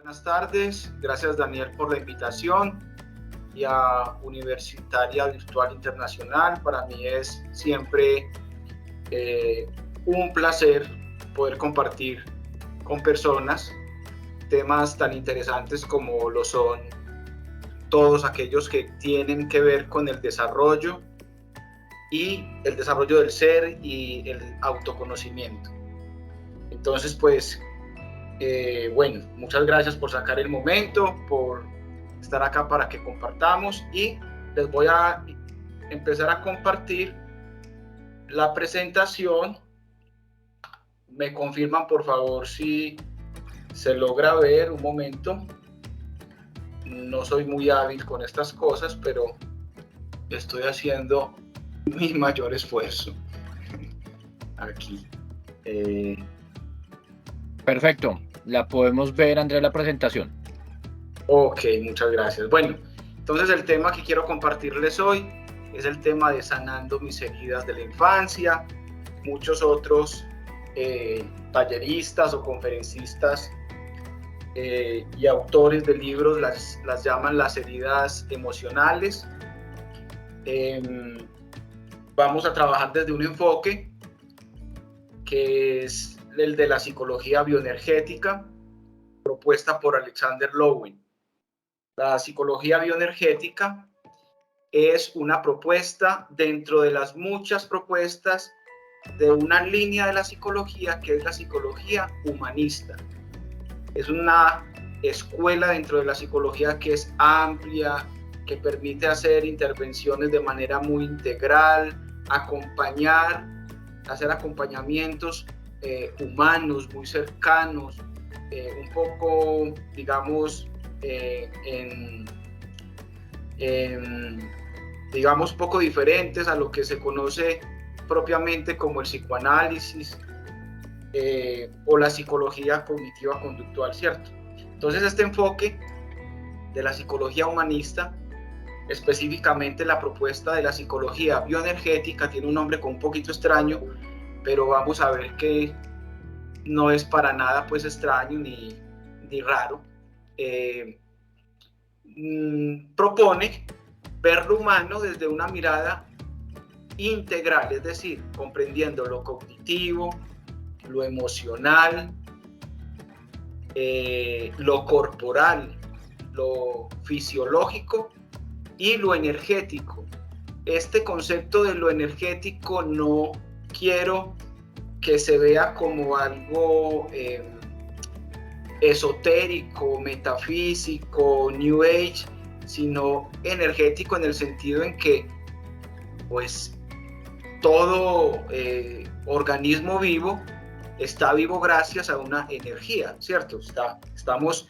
Buenas tardes, gracias Daniel por la invitación y a Universitaria Virtual Internacional. Para mí es siempre un placer poder compartir con personas temas tan interesantes como lo son todos aquellos que tienen que ver con el desarrollo y el desarrollo del ser y el autoconocimiento. Entonces, pues, bueno, muchas gracias por sacar el momento, por estar acá para que compartamos, y les voy a empezar a compartir la presentación. Me confirman por favor si se logra ver. Un momento, no soy muy hábil con estas cosas, pero estoy haciendo mi mayor esfuerzo aquí. Perfecto, la podemos ver, Andrea, la presentación. Ok, muchas gracias. Bueno, entonces el tema que quiero compartirles hoy es el tema de sanando mis heridas de la infancia. Muchos otros talleristas o conferencistas y autores de libros las llaman las heridas emocionales. Vamos a trabajar desde un enfoque que es el de la psicología bioenergética, propuesta por Alexander Lowen. La psicología bioenergética es una propuesta dentro de las muchas propuestas de una línea de la psicología que es la psicología humanista. Es una escuela dentro de la psicología que es amplia, que permite hacer intervenciones de manera muy integral, hacer acompañamientos humanos muy cercanos, un poco, digamos, digamos, poco diferentes a lo que se conoce propiamente como el psicoanálisis o la psicología cognitiva conductual, ¿cierto? Entonces, este enfoque de la psicología humanista, específicamente la propuesta de la psicología bioenergética, tiene un nombre con un poquito extraño, pero vamos a ver que no es para nada pues extraño ni raro. Propone ver lo humano desde una mirada integral, es decir, comprendiendo lo cognitivo, lo emocional, lo corporal, lo fisiológico y lo energético. Este concepto de lo energético no quiero que se vea como algo esotérico, metafísico, New Age, sino energético en el sentido en que pues todo organismo vivo está vivo gracias a una energía, ¿cierto? Estamos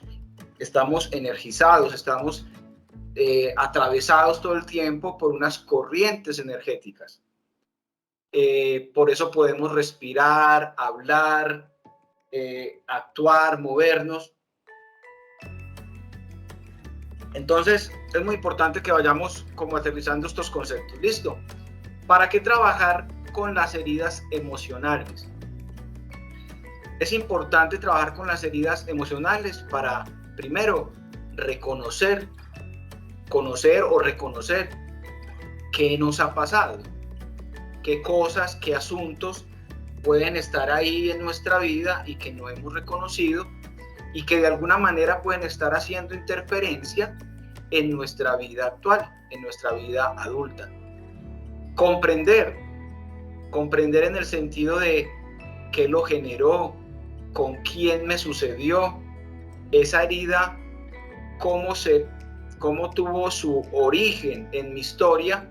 energizados, estamos atravesados todo el tiempo por unas corrientes energéticas. Por eso podemos respirar, hablar, actuar, movernos. Entonces es muy importante que vayamos como aterrizando estos conceptos. ¿Listo? ¿Para qué trabajar con las heridas emocionales? Es importante trabajar con las heridas emocionales para, primero, conocer o reconocer qué nos ha pasado, qué cosas, qué asuntos pueden estar ahí en nuestra vida y que no hemos reconocido y que de alguna manera pueden estar haciendo interferencia en nuestra vida actual, en nuestra vida adulta. Comprender en el sentido de qué lo generó, con quién me sucedió, esa herida, cómo tuvo su origen en mi historia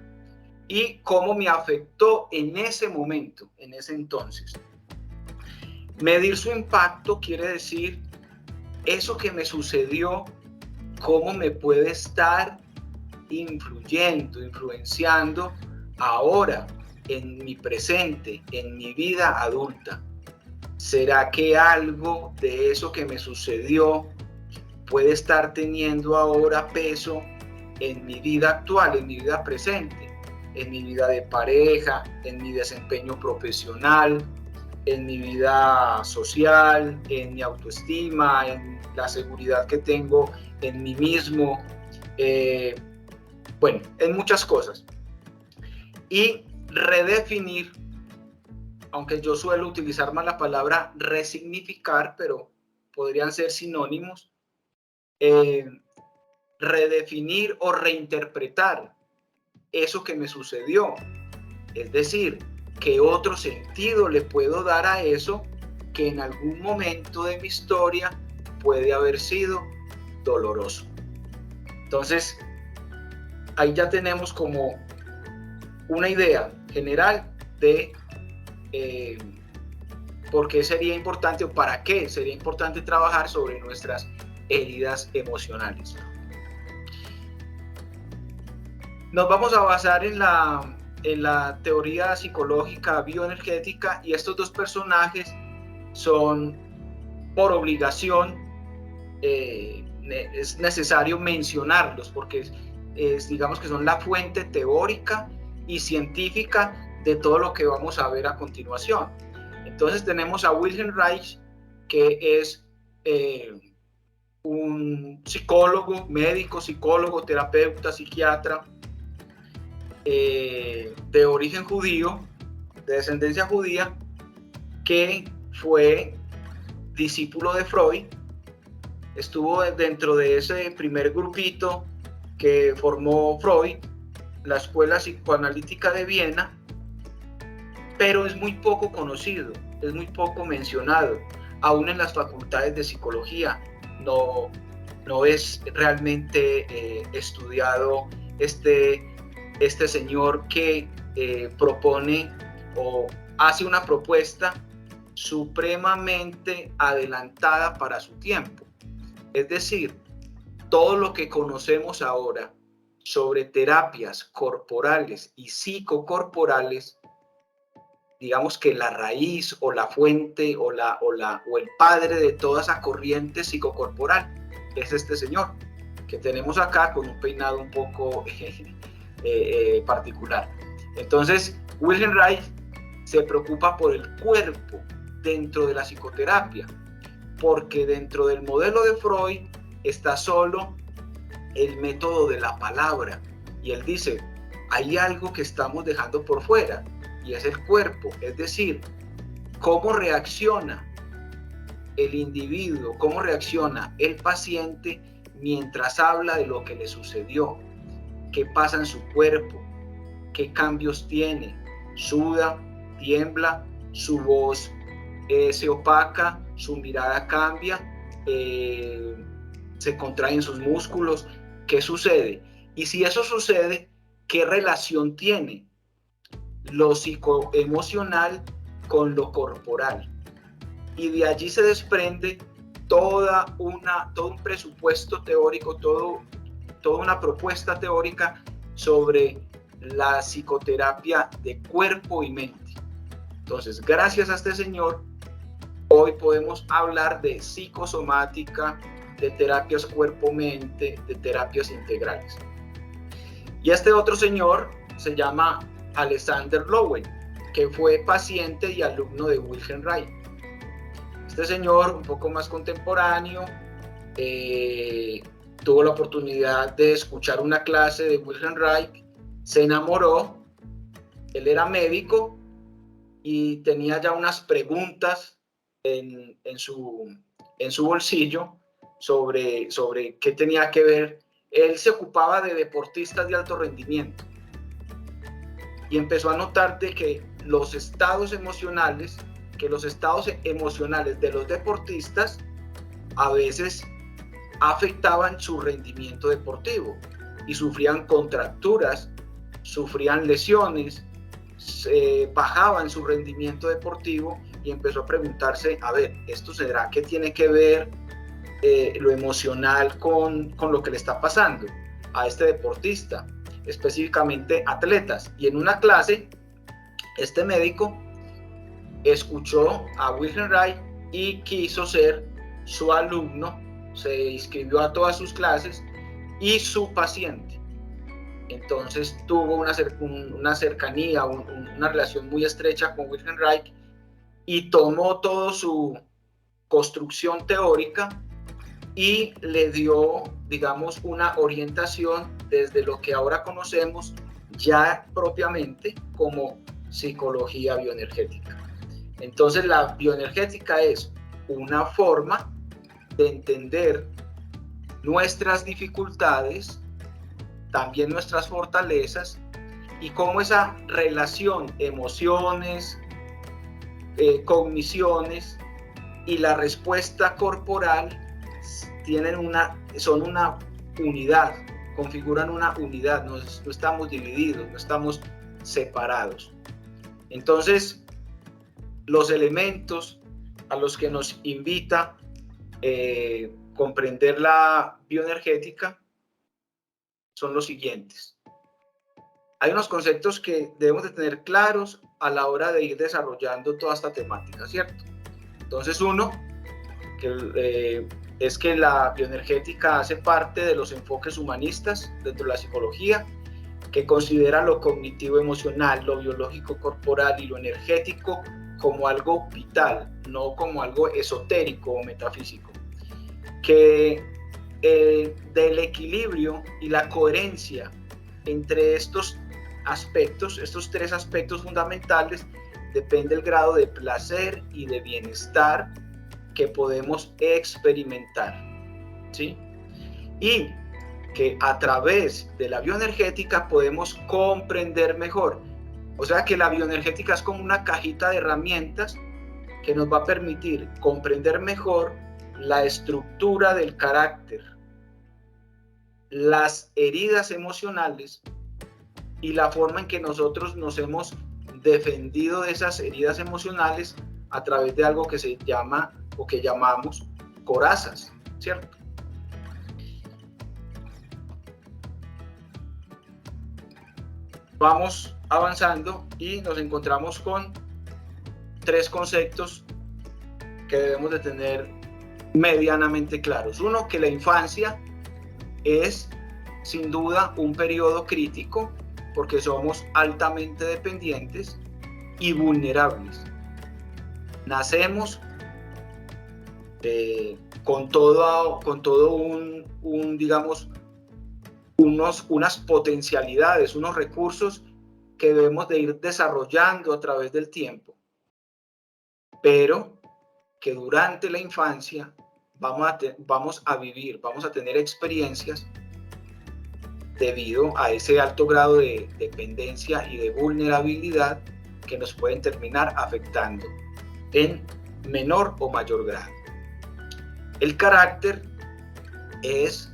y cómo me afectó en ese momento, en ese entonces. Medir su impacto quiere decir eso que me sucedió, cómo me puede estar influenciando ahora, en mi presente, en mi vida adulta. ¿Será que algo de eso que me sucedió puede estar teniendo ahora peso en mi vida actual, en mi vida presente, en mi vida de pareja, en mi desempeño profesional, en mi vida social, en mi autoestima, en la seguridad que tengo en mí mismo, bueno, en muchas cosas. Y redefinir, aunque yo suelo utilizar más la palabra resignificar, pero podrían ser sinónimos, redefinir o reinterpretar eso que me sucedió. Es decir, qué otro sentido le puedo dar a eso que en algún momento de mi historia puede haber sido doloroso. Entonces, ahí ya tenemos como una idea general de por qué sería importante o para qué sería importante trabajar sobre nuestras heridas emocionales. Nos vamos a basar en la teoría psicológica bioenergética, y estos dos personajes son por obligación, es necesario mencionarlos porque digamos que son la fuente teórica y científica de todo lo que vamos a ver a continuación. Entonces tenemos a Wilhelm Reich, que es un psicólogo, médico, psicólogo, terapeuta, psiquiatra, de origen judío, de descendencia judía, que fue discípulo de Freud, estuvo dentro de ese primer grupito que formó Freud, la Escuela Psicoanalítica de Viena, pero es muy poco conocido, es muy poco mencionado, aún en las facultades de psicología no es realmente estudiado este señor que propone o hace una propuesta supremamente adelantada para su tiempo. Es decir, todo lo que conocemos ahora sobre terapias corporales y psicocorporales, digamos que la raíz o la fuente o el padre de toda esa corriente psicocorporal es este señor que tenemos acá con un peinado un poco particular. Entonces, Wilhelm Reich se preocupa por el cuerpo dentro de la psicoterapia, porque dentro del modelo de Freud está solo el método de la palabra, y él dice, hay algo que estamos dejando por fuera, y es el cuerpo, es decir, cómo reacciona el individuo, cómo reacciona el paciente mientras habla de lo que le sucedió, qué pasa en su cuerpo, qué cambios tiene, suda, tiembla, su voz se opaca, su mirada cambia, se contraen sus músculos, ¿qué sucede? Y si eso sucede, ¿qué relación tiene lo psicoemocional con lo corporal? Y de allí se desprende todo un presupuesto teórico, toda una propuesta teórica sobre la psicoterapia de cuerpo y mente. Entonces, gracias a este señor, hoy podemos hablar de psicosomática, de terapias cuerpo-mente, de terapias integrales. Y este otro señor se llama Alexander Lowen, que fue paciente y alumno de Wilhelm Reich. Este señor, un poco más contemporáneo, tuvo la oportunidad de escuchar una clase de Wilhelm Reich, se enamoró, él era médico y tenía ya unas preguntas en su bolsillo sobre qué tenía que ver. Él se ocupaba de deportistas de alto rendimiento y empezó a notar de que los estados emocionales de los deportistas a veces afectaban su rendimiento deportivo y sufrían contracturas, sufrían lesiones, bajaban su rendimiento deportivo, y empezó a preguntarse, a ver, ¿esto será que tiene que ver lo emocional con lo que le está pasando a este deportista, específicamente atletas? Y en una clase, este médico escuchó a Wilhelm Reich y quiso ser su alumno, se inscribió a todas sus clases y su paciente. Entonces tuvo una cercanía, una relación muy estrecha con Wilhelm Reich, y tomó toda su construcción teórica y le dio, digamos, una orientación desde lo que ahora conocemos ya propiamente como psicología bioenergética. Entonces, la bioenergética es una forma de entender nuestras dificultades, también nuestras fortalezas, y cómo esa relación emociones, cogniciones y la respuesta corporal son una unidad, configuran una unidad, no estamos divididos, no estamos separados. Entonces, los elementos a los que nos invita comprender la bioenergética son los siguientes. Hay unos conceptos que debemos de tener claros a la hora de ir desarrollando toda esta temática, ¿cierto? Entonces, uno, es que la bioenergética hace parte de los enfoques humanistas dentro de la psicología, que considera lo cognitivo emocional, lo biológico corporal y lo energético como algo vital, no como algo esotérico o metafísico. Que del equilibrio y la coherencia entre estos aspectos, estos tres aspectos fundamentales, depende el grado de placer y de bienestar que podemos experimentar, ¿sí? Y que a través de la bioenergética podemos comprender mejor. O sea que la bioenergética es como una cajita de herramientas que nos va a permitir comprender mejor la estructura del carácter, las heridas emocionales y la forma en que nosotros nos hemos defendido de esas heridas emocionales a través de algo que se llama o que llamamos corazas, ¿cierto? Vamos avanzando y nos encontramos con tres conceptos que debemos de tener medianamente claros. Uno, que la infancia es sin duda un periodo crítico porque somos altamente dependientes y vulnerables. Nacemos con todo un digamos, unas potencialidades, unos recursos que debemos de ir desarrollando a través del tiempo, pero que durante la infancia vamos a tener experiencias debido a ese alto grado de dependencia y de vulnerabilidad que nos pueden terminar afectando en menor o mayor grado. El carácter es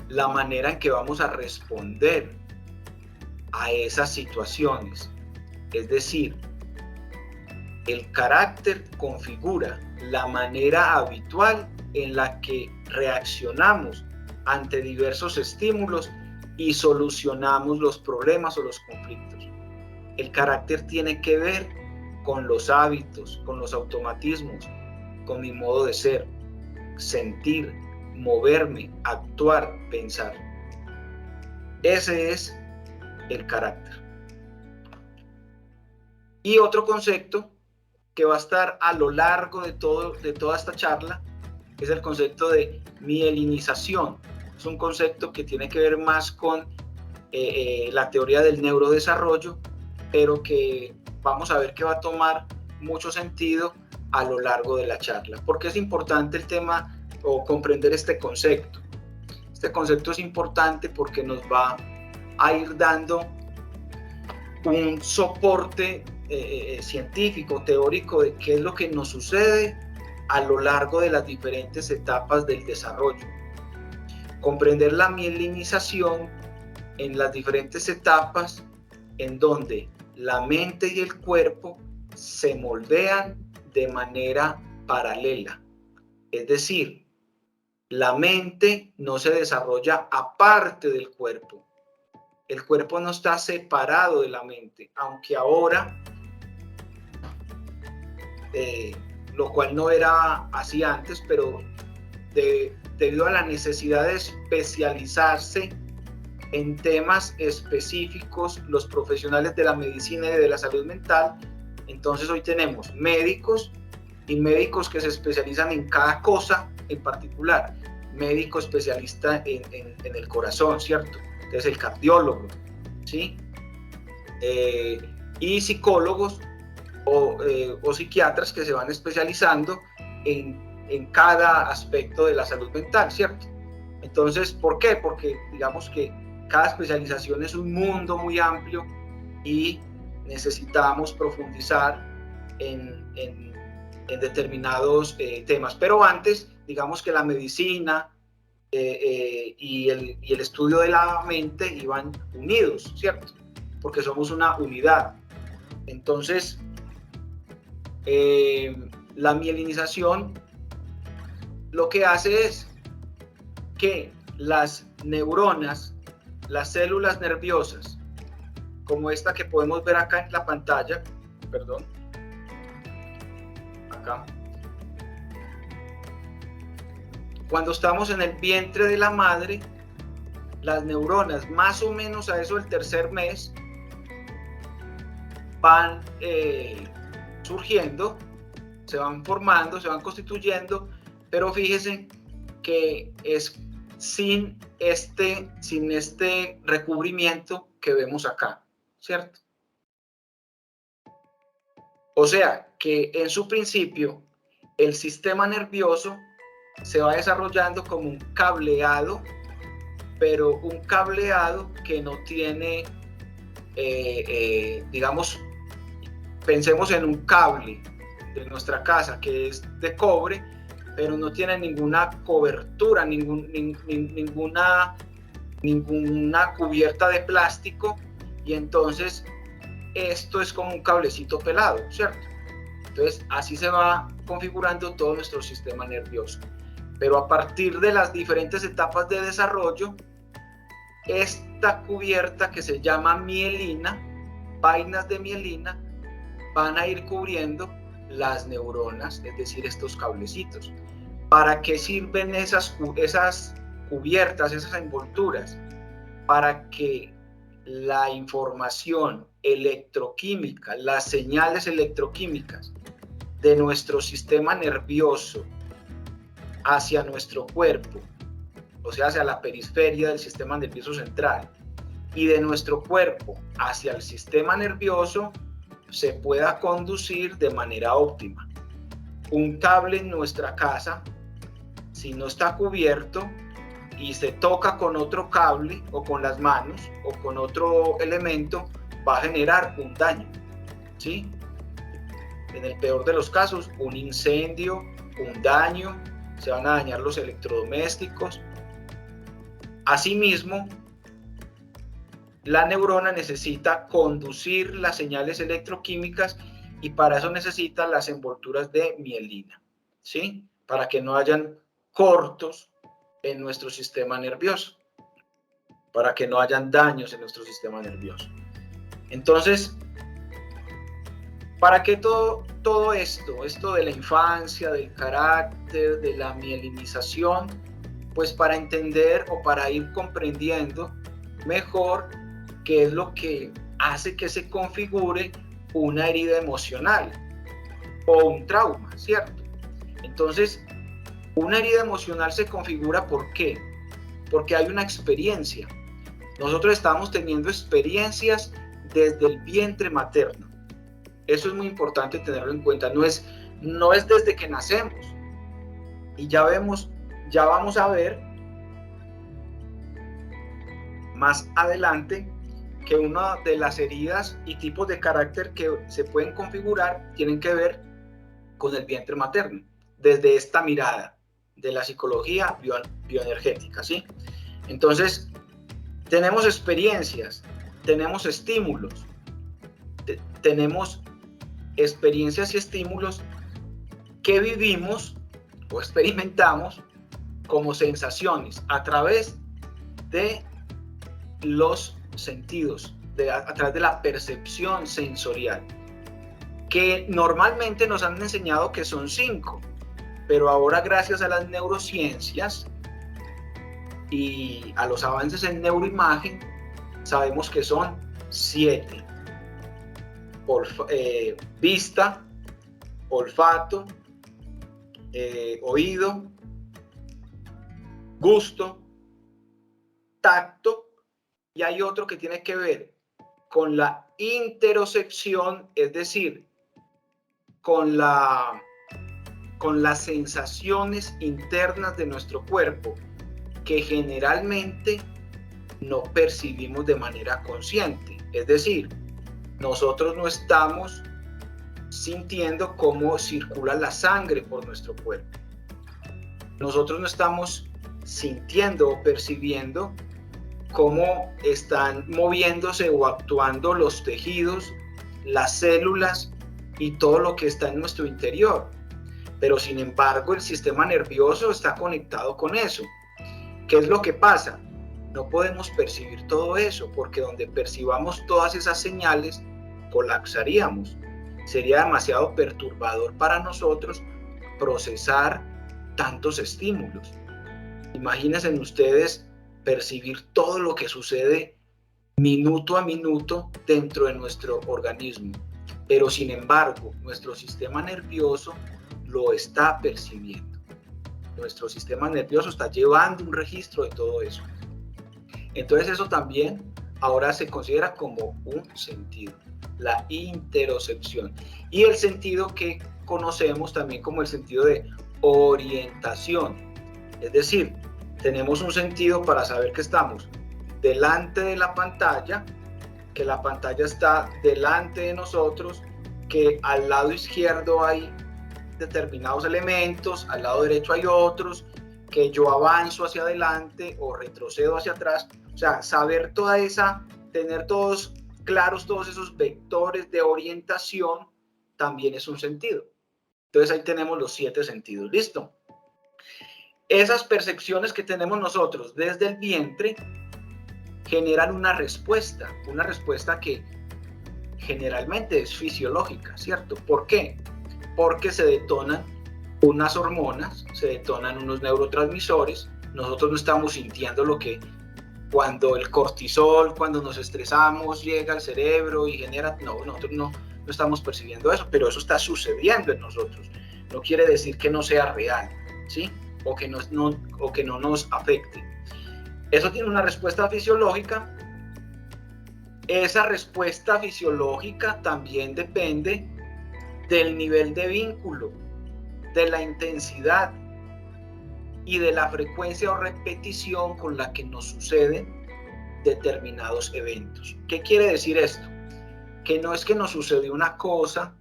la manera en que vamos a responder a esas situaciones. Es decir, el carácter configura la manera habitual en la que reaccionamos ante diversos estímulos y solucionamos los problemas o los conflictos. El carácter tiene que ver con los hábitos, con los automatismos, con mi modo de ser, sentir, moverme, actuar, pensar. Ese es el carácter. Y otro concepto que va a estar a lo largo de toda esta charla es el concepto de mielinización. Es un concepto que tiene que ver más con la teoría del neurodesarrollo, pero que vamos a ver que va a tomar mucho sentido a lo largo de la charla. ¿Por qué es importante el tema o comprender este concepto? Este concepto es importante porque nos va a ir dando un soporte científico, teórico de qué es lo que nos sucede a lo largo de las diferentes etapas del desarrollo. Comprender la mielinización en las diferentes etapas en donde la mente y el cuerpo se moldean de manera paralela. Es decir, la mente no se desarrolla aparte del cuerpo. El cuerpo no está separado de la mente, aunque ahora, lo cual no era así antes, pero debido a la necesidad de especializarse en temas específicos, los profesionales de la medicina y de la salud mental Entonces hoy tenemos médicos y médicos que se especializan en cada cosa en particular. Médico especialista en el corazón, ¿cierto? Entonces el cardiólogo, ¿sí? Y psicólogos o psiquiatras que se van especializando en cada aspecto de la salud mental, ¿cierto? Entonces, ¿por qué? Porque digamos que cada especialización es un mundo muy amplio y necesitamos profundizar en determinados temas. Pero antes, digamos que la medicina y el estudio de la mente iban unidos, ¿cierto? Porque somos una unidad. Entonces, la mielinización lo que hace es que las neuronas, las células nerviosas, como esta que podemos ver acá en la pantalla, perdón, acá, cuando estamos en el vientre de la madre, las neuronas, más o menos a eso del tercer mes, van surgiendo, se van formando, se van constituyendo, pero fíjense que es sin este recubrimiento que vemos acá, ¿cierto? O sea, que en su principio el sistema nervioso se va desarrollando como un cableado, pero un cableado que no tiene, digamos, pensemos en un cable de nuestra casa que es de cobre, pero no tiene ninguna cobertura, ninguna cubierta de plástico, y entonces esto es como un cablecito pelado, ¿cierto? Entonces así se va configurando todo nuestro sistema nervioso. Pero a partir de las diferentes etapas de desarrollo, esta cubierta que se llama mielina, vainas de mielina, van a ir cubriendo las neuronas, es decir, estos cablecitos. ¿Para qué sirven esas cubiertas, esas envolturas? Para que la información electroquímica, las señales electroquímicas de nuestro sistema nervioso hacia nuestro cuerpo, o sea, hacia la periferia del sistema nervioso central, y de nuestro cuerpo hacia el sistema nervioso, se pueda conducir de manera óptima. Un cable en nuestra casa, si no está cubierto y se toca con otro cable o con las manos o con otro elemento, va a generar un daño, ¿sí? En el peor de los casos, un incendio, un daño, se van a dañar los electrodomésticos. Asimismo, la neurona necesita conducir las señales electroquímicas y para eso necesita las envolturas de mielina, ¿sí? Para que no hayan cortos en nuestro sistema nervioso, para que no hayan daños en nuestro sistema nervioso. Entonces, ¿para qué todo esto de la infancia, del carácter, de la mielinización? Pues para entender o para ir comprendiendo mejor qué es lo que hace que se configure una herida emocional o un trauma, ¿cierto? Entonces, una herida emocional se configura ¿por qué? Porque hay una experiencia. Nosotros estamos teniendo experiencias desde el vientre materno. Eso es muy importante tenerlo en cuenta. No es desde que nacemos. Y ya vamos a ver más adelante que una de las heridas y tipos de carácter que se pueden configurar tienen que ver con el vientre materno, desde esta mirada de la psicología bioenergética, ¿sí? Entonces, tenemos experiencias, tenemos estímulos, tenemos experiencias y estímulos que vivimos o experimentamos como sensaciones a través de los sentidos, a través de la percepción sensorial, que normalmente nos han enseñado que son 5, pero ahora gracias a las neurociencias y a los avances en neuroimagen sabemos que son 7. vista, olfato, oído, gusto, tacto, y hay otro que tiene que ver con la interocepción, es decir, con las sensaciones internas de nuestro cuerpo que generalmente no percibimos de manera consciente. Es decir, nosotros no estamos sintiendo cómo circula la sangre por nuestro cuerpo. Nosotros no estamos sintiendo o percibiendo cómo están moviéndose o actuando los tejidos, las células y todo lo que está en nuestro interior. Pero sin embargo, el sistema nervioso está conectado con eso. ¿Qué es lo que pasa? No podemos percibir todo eso, porque donde percibamos todas esas señales, colapsaríamos. Sería demasiado perturbador para nosotros procesar tantos estímulos. Imagínense ustedes percibir todo lo que sucede minuto a minuto dentro de nuestro organismo, pero sin embargo nuestro sistema nervioso lo está percibiendo. Nuestro sistema nervioso está llevando un registro de todo eso. Entonces eso también ahora se considera como un sentido, la interocepción, y el sentido que conocemos también como el sentido de orientación. Es decir, tenemos un sentido para saber que estamos delante de la pantalla, que la pantalla está delante de nosotros, que al lado izquierdo hay determinados elementos, al lado derecho hay otros, que yo avanzo hacia adelante o retrocedo hacia atrás. O sea, saber toda esa, tener todos claros todos esos vectores de orientación también es un sentido. Entonces ahí tenemos los 7 sentidos. ¿Listo? Esas percepciones que tenemos nosotros desde el vientre generan una respuesta que generalmente es fisiológica, ¿cierto? ¿Por qué? Porque se detonan unas hormonas, se detonan unos neurotransmisores. Nosotros no estamos sintiendo lo que cuando el cortisol, cuando nos estresamos, llega al cerebro y genera, nosotros no estamos percibiendo eso, pero eso está sucediendo en nosotros. No quiere decir que no sea real, ¿sí? O que no nos afecte. Eso tiene una respuesta fisiológica. Esa respuesta fisiológica también depende del nivel de vínculo, de la intensidad y de la frecuencia o repetición con la que nos suceden determinados eventos. ¿Qué quiere decir esto? Que no es que nos sucedió una cosa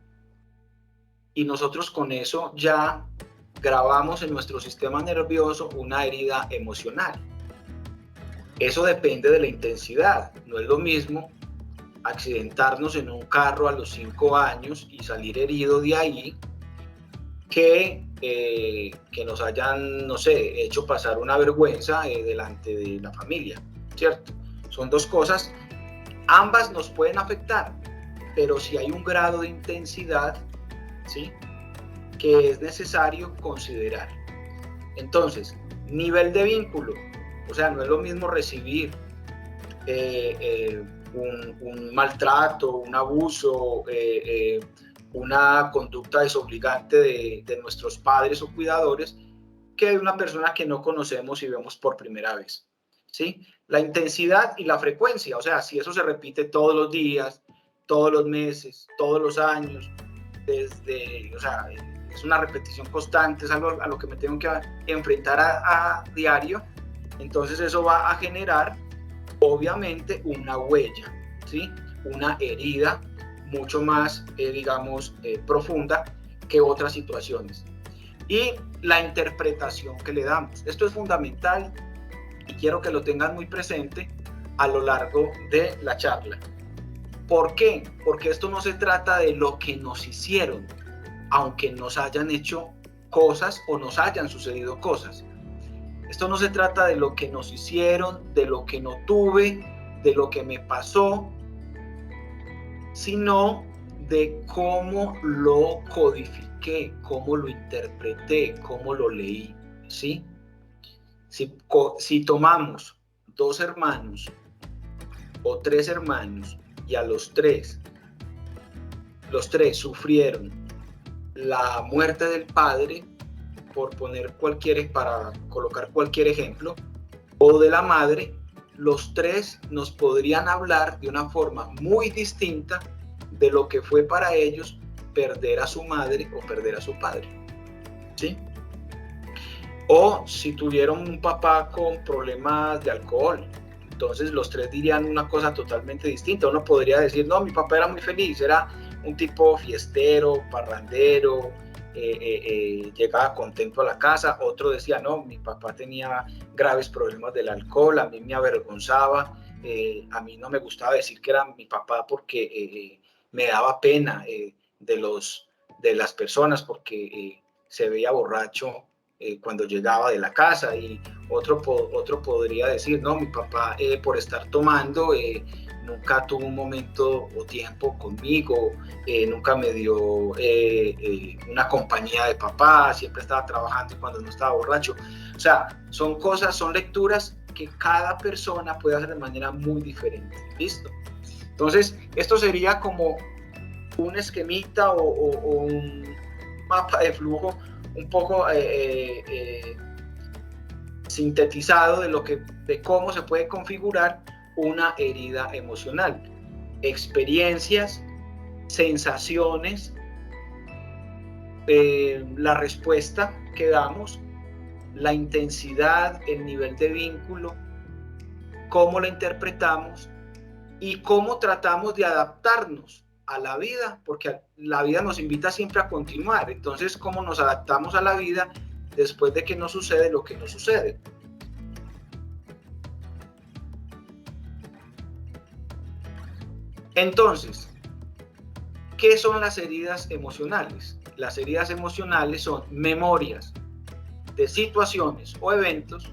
y nosotros con eso ya grabamos en nuestro sistema nervioso una herida emocional. Eso depende de la intensidad. No es lo mismo accidentarnos en un carro a los 5 años y salir herido de ahí que nos hayan, no sé, hecho pasar una vergüenza delante de la familia, ¿cierto? Son dos cosas, ambas nos pueden afectar, pero si hay un grado de intensidad, ¿sí?, que es necesario considerar. Entonces, nivel de vínculo, o sea, no es lo mismo recibir un maltrato, un abuso, una conducta desobligante de nuestros padres o cuidadores, que de una persona que no conocemos y vemos por primera vez, ¿sí? La intensidad y la frecuencia, o sea, si eso se repite todos los días, todos los meses, todos los años, o sea, es una repetición constante, es algo a lo que me tengo que enfrentar a diario, entonces eso va a generar, obviamente, una huella, ¿sí? Una herida mucho más, profunda que otras situaciones. Y la interpretación que le damos. Esto es fundamental y quiero que lo tengan muy presente a lo largo de la charla. ¿Por qué? Porque esto no se trata de lo que nos hicieron, aunque nos hayan hecho cosas o nos hayan sucedido cosas. Esto no se trata de lo que nos hicieron, de lo que no tuve, de lo que me pasó, sino de cómo lo codifiqué, cómo lo interpreté, cómo lo leí, ¿sí? Si tomamos 2 hermanos o 3 hermanos y a los 3 los tres sufrieron la muerte del padre, para colocar cualquier ejemplo, o de la madre, los tres nos podrían hablar de una forma muy distinta de lo que fue para ellos perder a su madre o perder a su padre, ¿sí? O si tuvieron un papá con problemas de alcohol, entonces los tres dirían una cosa totalmente distinta. Uno podría decir, no, mi papá era muy feliz, era un tipo fiestero, parrandero, llegaba contento a la casa. Otro decía, no, mi papá tenía graves problemas del alcohol, a mí me avergonzaba, a mí no me gustaba decir que era mi papá porque me daba pena de las personas porque se veía borracho cuando llegaba de la casa. Y otro podría decir, no, mi papá por estar tomando nunca tuvo un momento o tiempo conmigo, nunca me dio una compañía de papá, siempre estaba trabajando y cuando no estaba borracho. O sea, son lecturas que cada persona puede hacer de manera muy diferente. ¿Listo? Entonces, esto sería como un esquemita o un mapa de flujo un poco sintetizado de cómo se puede configurar una herida emocional. Experiencias, sensaciones, la respuesta que damos, la intensidad, el nivel de vínculo, cómo la interpretamos y cómo tratamos de adaptarnos a la vida, porque la vida nos invita siempre a continuar. Entonces, ¿cómo nos adaptamos a la vida después de que nos sucede lo que nos sucede? Entonces, ¿qué son las heridas emocionales? Las heridas emocionales son memorias de situaciones o eventos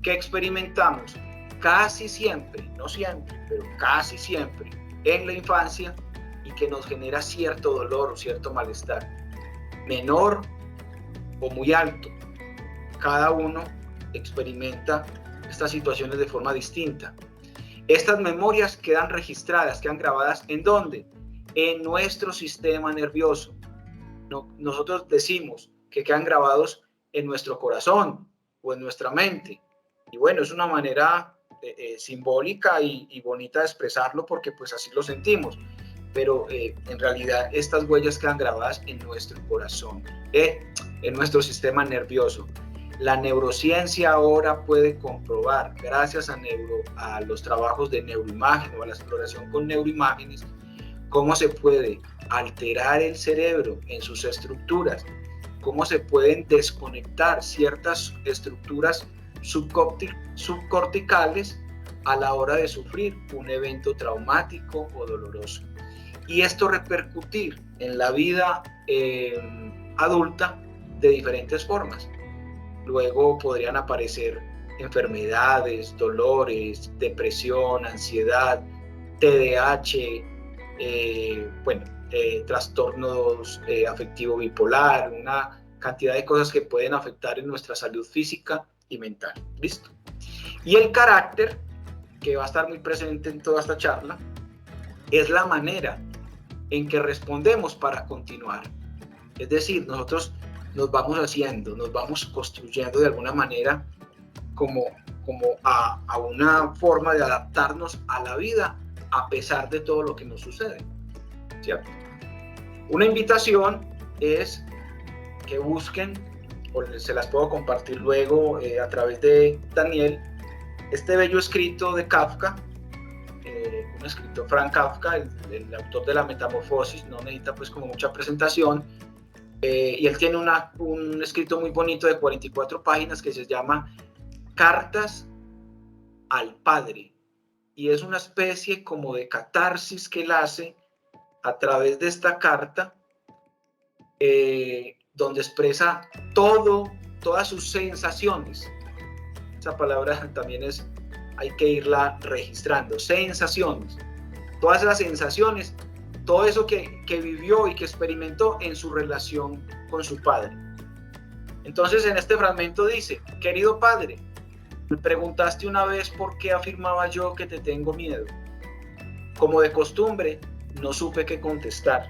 que experimentamos casi siempre, no siempre, pero casi siempre en la infancia y que nos genera cierto dolor o cierto malestar, menor o muy alto. Cada uno experimenta estas situaciones de forma distinta. Estas memorias quedan registradas, quedan grabadas ¿en dónde? En nuestro sistema nervioso. Nosotros decimos que quedan grabados en nuestro corazón o en nuestra mente. Y bueno, es una manera simbólica y bonita de expresarlo porque pues así lo sentimos. Pero en realidad estas huellas quedan grabadas en nuestro corazón, en nuestro sistema nervioso. La neurociencia ahora puede comprobar, gracias a los trabajos de neuroimagen o a la exploración con neuroimágenes, cómo se puede alterar el cerebro en sus estructuras, cómo se pueden desconectar ciertas estructuras subcorticales a la hora de sufrir un evento traumático o doloroso. Y esto repercutir en la vida adulta de diferentes formas. Luego podrían aparecer enfermedades, dolores, depresión, ansiedad, TDAH, trastornos afectivo bipolar, una cantidad de cosas que pueden afectar en nuestra salud física y mental. ¿Listo? Y el carácter, que va a estar muy presente en toda esta charla, es la manera en que respondemos para continuar. Es decir, nosotros nos vamos construyendo de alguna manera como a una forma de adaptarnos a la vida a pesar de todo lo que nos sucede, ¿cierto? Una invitación es que busquen, o se las puedo compartir luego a través de Daniel, este bello escrito de Kafka, un escritor, Frank Kafka, el autor de La Metamorfosis, no necesita pues como mucha presentación, y él tiene un escrito muy bonito de 44 páginas que se llama Cartas al Padre, y es una especie como de catarsis que él hace a través de esta carta, donde expresa todas sus sensaciones. Esa palabra también hay que irla registrando, sensaciones, todas esas sensaciones, todo eso que vivió y que experimentó en su relación con su padre. Entonces en este fragmento dice: querido padre, me preguntaste una vez por qué afirmaba yo que te tengo miedo. Como de costumbre, no supe qué contestar.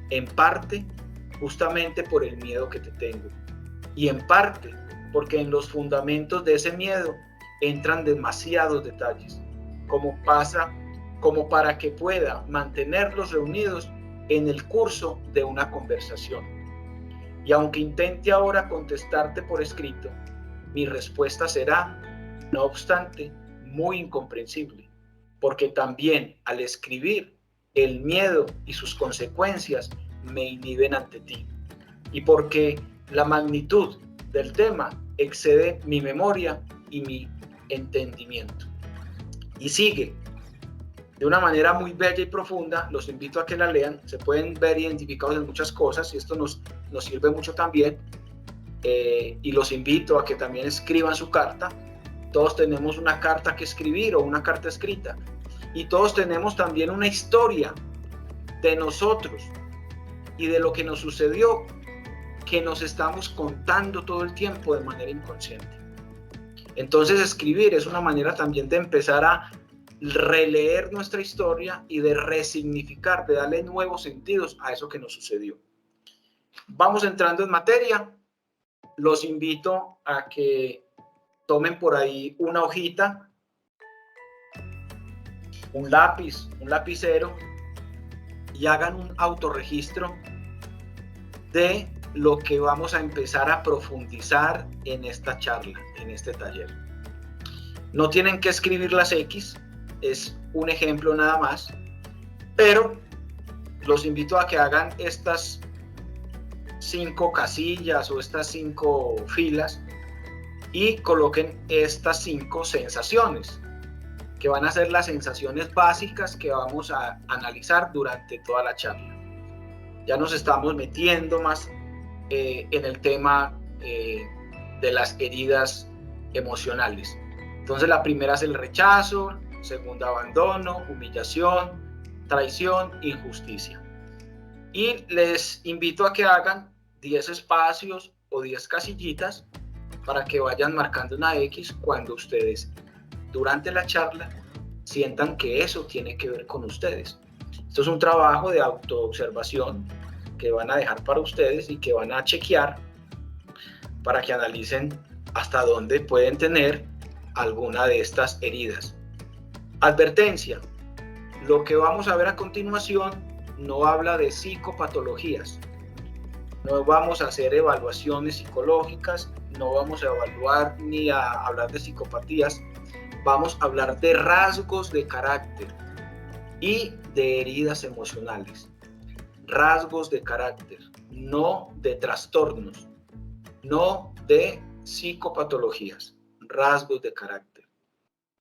En parte, justamente por el miedo que te tengo. Y en parte, porque en los fundamentos de ese miedo entran demasiados detalles, como para que pueda mantenerlos reunidos en el curso de una conversación. Y aunque intente ahora contestarte por escrito, mi respuesta será, no obstante, muy incomprensible, porque también al escribir, el miedo y sus consecuencias me inhiben ante ti, y porque la magnitud del tema excede mi memoria y mi entendimiento. Y sigue de una manera muy bella y profunda. Los invito a que la lean, se pueden ver identificados en muchas cosas y esto nos sirve mucho también. Y los invito a que también escriban su carta. Todos tenemos una carta que escribir o una carta escrita, y todos tenemos también una historia de nosotros y de lo que nos sucedió, que nos estamos contando todo el tiempo de manera inconsciente. Entonces escribir es una manera también de empezar a releer nuestra historia y de resignificar, de darle nuevos sentidos a eso que nos sucedió. Vamos entrando en materia. Los invito a que tomen por ahí una hojita, un lápiz, un lapicero, y hagan un autorregistro de lo que vamos a empezar a profundizar en esta charla, en este taller. No tienen que escribir las X, es un ejemplo nada más, pero los invito a que hagan estas 5 casillas o estas 5 filas y coloquen estas 5 sensaciones, que van a ser las sensaciones básicas que vamos a analizar durante toda la charla. Ya nos estamos metiendo más en el tema de las heridas emocionales. Entonces la primera es el rechazo, segunda abandono, humillación, traición, injusticia. Y les invito a que hagan 10 espacios o 10 casillitas para que vayan marcando una X cuando ustedes durante la charla sientan que eso tiene que ver con ustedes. Esto es un trabajo de autoobservación que van a dejar para ustedes y que van a chequear para que analicen hasta dónde pueden tener alguna de estas heridas. Advertencia: lo que vamos a ver a continuación no habla de psicopatologías. No vamos a hacer evaluaciones psicológicas, no vamos a evaluar ni a hablar de psicopatías. Vamos a hablar de rasgos de carácter y de heridas emocionales. Rasgos de carácter, no de trastornos, no de psicopatologías, rasgos de carácter.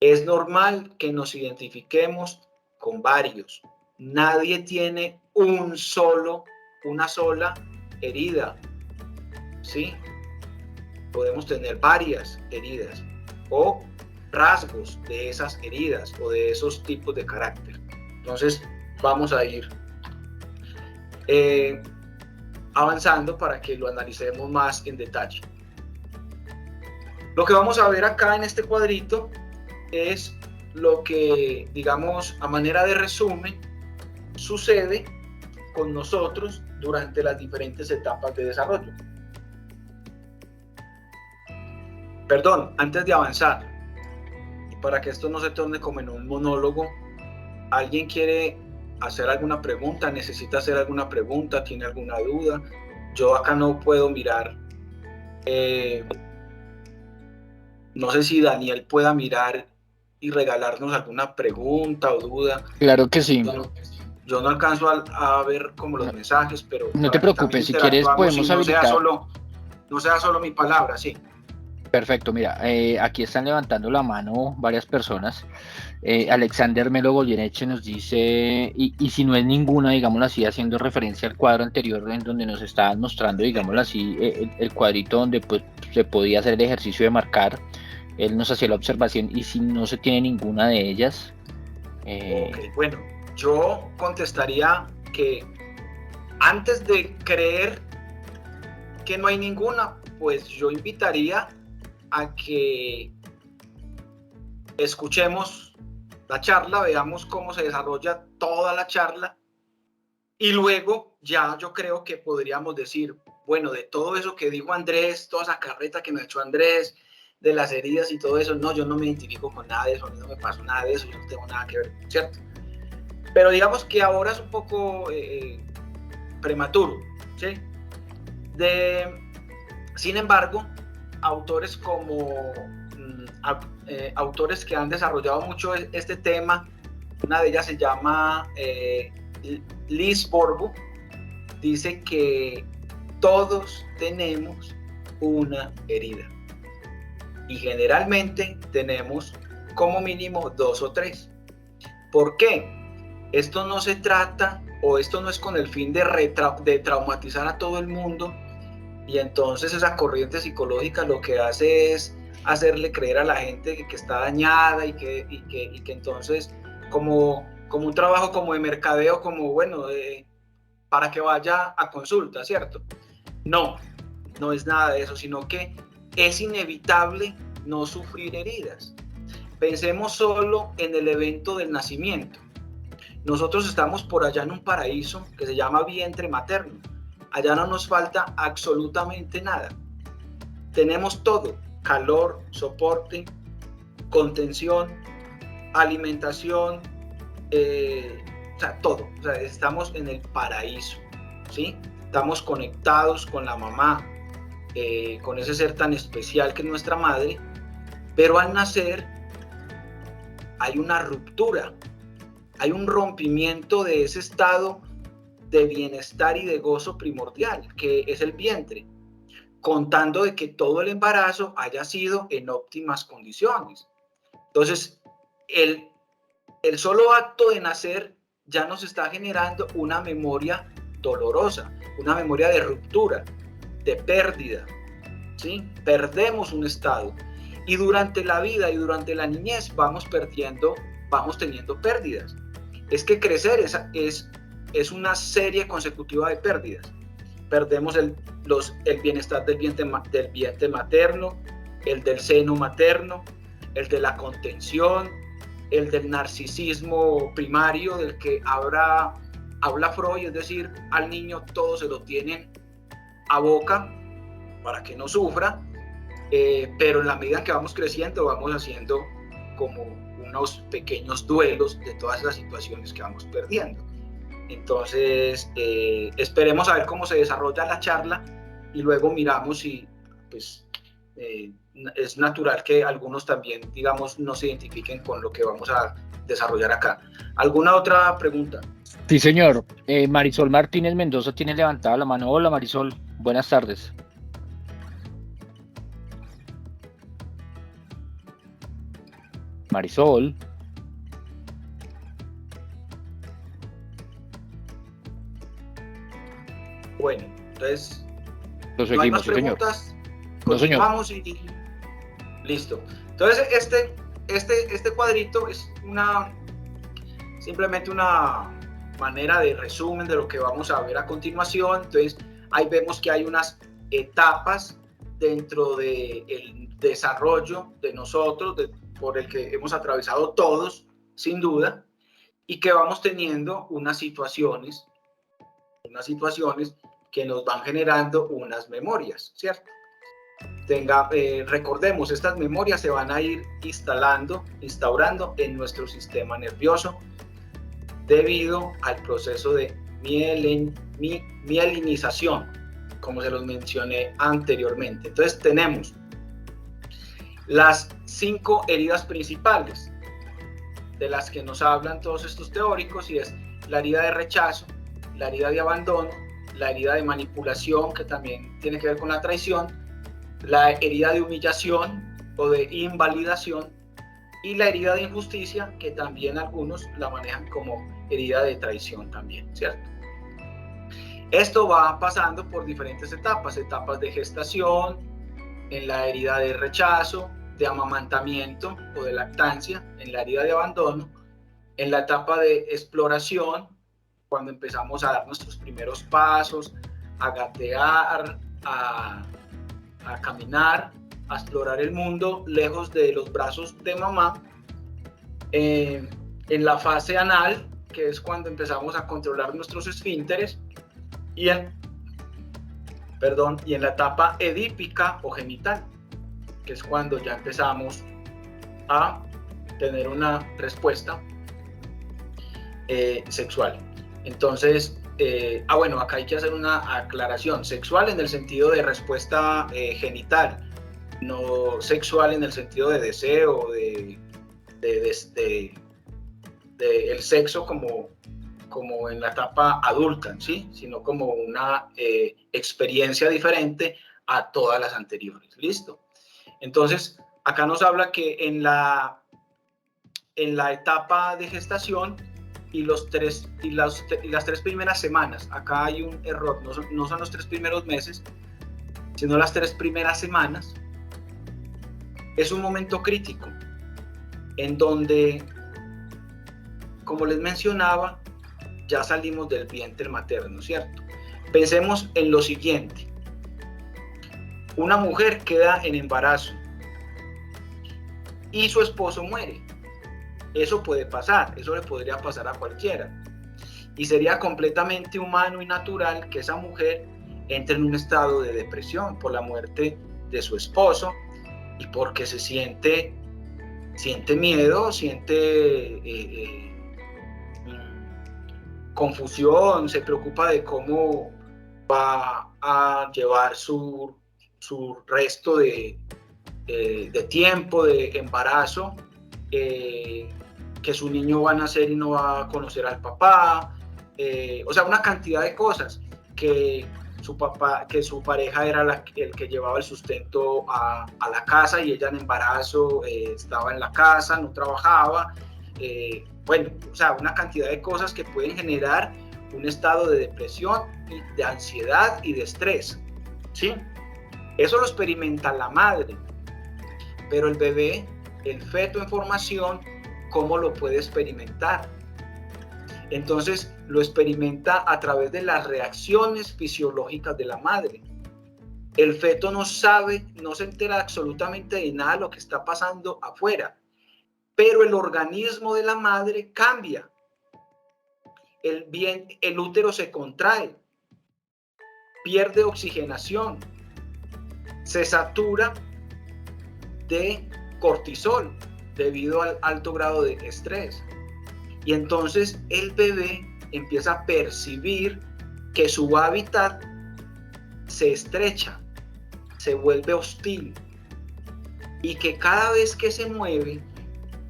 Es normal que nos identifiquemos con varios. Nadie tiene una sola herida, ¿sí? Podemos tener varias heridas o rasgos de esas heridas o de esos tipos de carácter. Entonces vamos a ir avanzando para que lo analicemos más en detalle. Lo que vamos a ver acá en este cuadrito es lo que, digamos, a manera de resumen, sucede con nosotros durante las diferentes etapas de desarrollo. Perdón, antes de avanzar, y para que esto no se torne como en un monólogo, ¿alguien quiere hacer alguna pregunta? ¿Necesita hacer alguna pregunta? ¿Tiene alguna duda? Yo acá no puedo mirar. No sé si Daniel pueda mirar y regalarnos alguna pregunta o duda. Claro que sí. Yo no alcanzo a ver como los mensajes, pero No te preocupes, si quieres podemos habilitar. No sea solo mi palabra, sí. Perfecto, mira, aquí están levantando la mano varias personas. Alexander Melo Goyeneche nos dice, y si no es ninguna, digámoslo así, haciendo referencia al cuadro anterior en donde nos estaban mostrando, digámoslo así, el cuadrito donde pues se podía hacer el ejercicio de marcar. Él nos hacía la observación, y si no se tiene ninguna de ellas. Okay, bueno, yo contestaría que antes de creer que no hay ninguna, pues yo invitaría a que escuchemos la charla, veamos cómo se desarrolla toda la charla Y luego ya yo creo que podríamos decir, bueno, de todo eso que dijo Andrés, toda esa carreta que nos echó Andrés, de las heridas y todo eso, no, yo no me identifico con nada de eso, a mí no me pasó nada de eso, yo no tengo nada que ver, ¿cierto? Pero digamos que ahora es un poco prematuro, ¿sí? Sin embargo, autores como autores que han desarrollado mucho este tema, una de ellas se llama Liz Bourbeau, dice que todos tenemos una herida y generalmente tenemos como mínimo 2 o 3. ¿Por qué? Esto no se trata, o esto no es con el fin de traumatizar a todo el mundo, y entonces esa corriente psicológica lo que hace es hacerle creer a la gente que está dañada y que entonces como un trabajo como de mercadeo, como bueno, para que vaya a consulta, ¿cierto? No, no es nada de eso, sino que es inevitable no sufrir heridas. Pensemos solo en el evento del nacimiento. Nosotros estamos por allá en un paraíso que se llama vientre materno. Allá no nos falta absolutamente nada. Tenemos todo: calor, soporte, contención, alimentación, o sea, todo. O sea, estamos en el paraíso, ¿sí? Estamos conectados con la mamá, con ese ser tan especial que es nuestra madre, pero al nacer hay una ruptura, hay un rompimiento de ese estado de bienestar y de gozo primordial, que es el vientre, contando de que todo el embarazo haya sido en óptimas condiciones. Entonces, el solo acto de nacer ya nos está generando una memoria dolorosa, una memoria de ruptura, de pérdida, ¿sí? Perdemos un estado. Y durante la vida y durante la niñez vamos teniendo pérdidas. Es que crecer es una serie consecutiva de pérdidas. Perdemos el bienestar del vientre materno, el del seno materno, el de la contención, el del narcisismo primario del que habla Freud, es decir, al niño todo se lo tienen a boca para que no sufra, pero en la medida que vamos creciendo vamos haciendo como unos pequeños duelos de todas las situaciones que vamos perdiendo. Entonces, esperemos a ver cómo se desarrolla la charla y luego miramos si pues, es natural que algunos también, digamos, no se identifiquen con lo que vamos a desarrollar acá. ¿Alguna otra pregunta? Sí, señor. Marisol Martínez Mendoza tiene levantada la mano. Hola, Marisol. Buenas tardes. Marisol. Bueno, entonces, Lo seguimos, ¿no hay más sí, señor. preguntas? No, señor. Continuamos y listo. Entonces, este cuadrito es simplemente una manera de resumen de lo que vamos a ver a continuación. Entonces, ahí vemos que hay unas etapas dentro del desarrollo de nosotros, por el que hemos atravesado todos, sin duda, y que vamos teniendo unas situaciones que nos van generando unas memorias, ¿cierto? Recordemos, estas memorias se van a ir instaurando en nuestro sistema nervioso debido al proceso de mielinización, como se los mencioné anteriormente. Entonces tenemos las 5 heridas principales de las que nos hablan todos estos teóricos, y es la herida de rechazo, la herida de abandono, la herida de manipulación, que también tiene que ver con la traición, la herida de humillación o de invalidación, y la herida de injusticia, que también algunos la manejan como herida de traición también, ¿cierto? Esto va pasando por diferentes etapas de gestación, en la herida de rechazo, de amamantamiento o de lactancia, en la herida de abandono, en la etapa de exploración, cuando empezamos a dar nuestros primeros pasos, a gatear, a caminar, a explorar el mundo lejos de los brazos de mamá. En la fase anal, que es cuando empezamos a controlar nuestros esfínteres, y en la etapa edípica o genital, que es cuando ya empezamos a tener una respuesta sexual. Entonces, bueno, acá hay que hacer una aclaración: sexual en el sentido de respuesta genital, no sexual en el sentido de deseo, de el sexo como en la etapa adulta, ¿sí? Sino como una experiencia diferente a todas las anteriores. ¿Listo? Entonces, acá nos habla que en la etapa de gestación y las 3 primeras semanas, acá hay un error, no son los 3 primeros meses, sino las 3 primeras semanas, es un momento crítico en donde, como les mencionaba, ya salimos del vientre materno, ¿cierto? Pensemos en lo siguiente: una mujer queda en embarazo y su esposo muere. Eso puede pasar, eso le podría pasar a cualquiera. Y sería completamente humano y natural que esa mujer entre en un estado de depresión por la muerte de su esposo y porque se siente miedo, siente confusión, se preocupa de cómo va a llevar su resto de tiempo de embarazo, que su niño va a nacer y no va a conocer al papá, o sea, una cantidad de cosas, que su pareja era el que llevaba el sustento a la casa y ella en embarazo estaba en la casa, no trabajaba, bueno, o sea, una cantidad de cosas que pueden generar un estado de depresión, de ansiedad y de estrés, ¿sí? Eso lo experimenta la madre, pero el bebé, el feto en formación, ¿cómo lo puede experimentar? Entonces lo experimenta a través de las reacciones fisiológicas de la madre. El feto no sabe, no se entera absolutamente de nada de lo que está pasando afuera, pero el organismo de la madre cambia. El útero se contrae, pierde oxigenación, se satura de cortisol debido al alto grado de estrés. Y entonces el bebé empieza a percibir que su hábitat se estrecha, se vuelve hostil, y que cada vez que se mueve,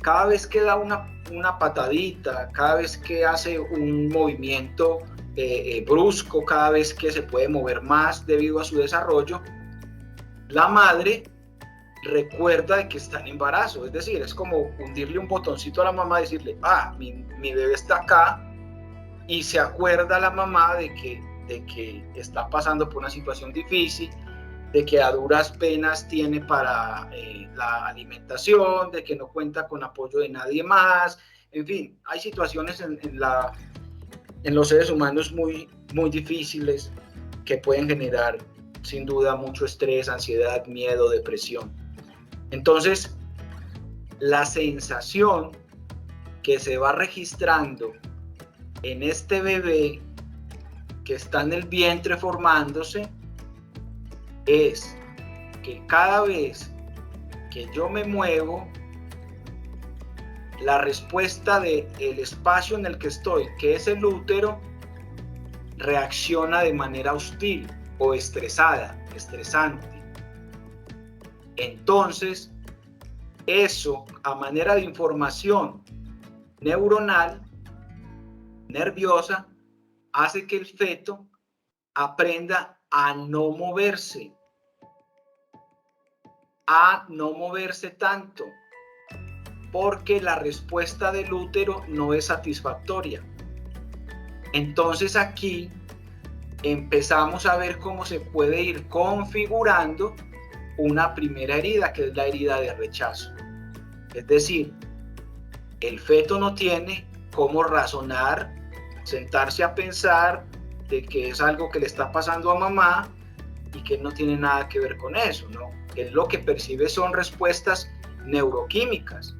cada vez que da una patadita, cada vez que hace un movimiento brusco, cada vez que se puede mover más debido a su desarrollo, la madre recuerda de que está en embarazo. Es decir, es como hundirle un botoncito a la mamá y decirle: mi bebé está acá, y se acuerda la mamá de que está pasando por una situación difícil, de que a duras penas tiene para la alimentación, de que no cuenta con apoyo de nadie más. En fin, hay situaciones en los seres humanos muy, muy difíciles que pueden generar sin duda mucho estrés, ansiedad, miedo, depresión. Entonces, la sensación que se va registrando en este bebé que está en el vientre formándose es que cada vez que yo me muevo, la respuesta del espacio en el que estoy, que es el útero, reacciona de manera hostil o estresante. Entonces, eso, a manera de información neuronal, nerviosa, hace que el feto aprenda a no moverse tanto, porque la respuesta del útero no es satisfactoria. Entonces aquí empezamos a ver cómo se puede ir configurando una primera herida, que es la herida de rechazo. Es decir, el feto no tiene cómo razonar, sentarse a pensar de que es algo que le está pasando a mamá y que no tiene nada que ver con eso, ¿no? Él lo que percibe son respuestas neuroquímicas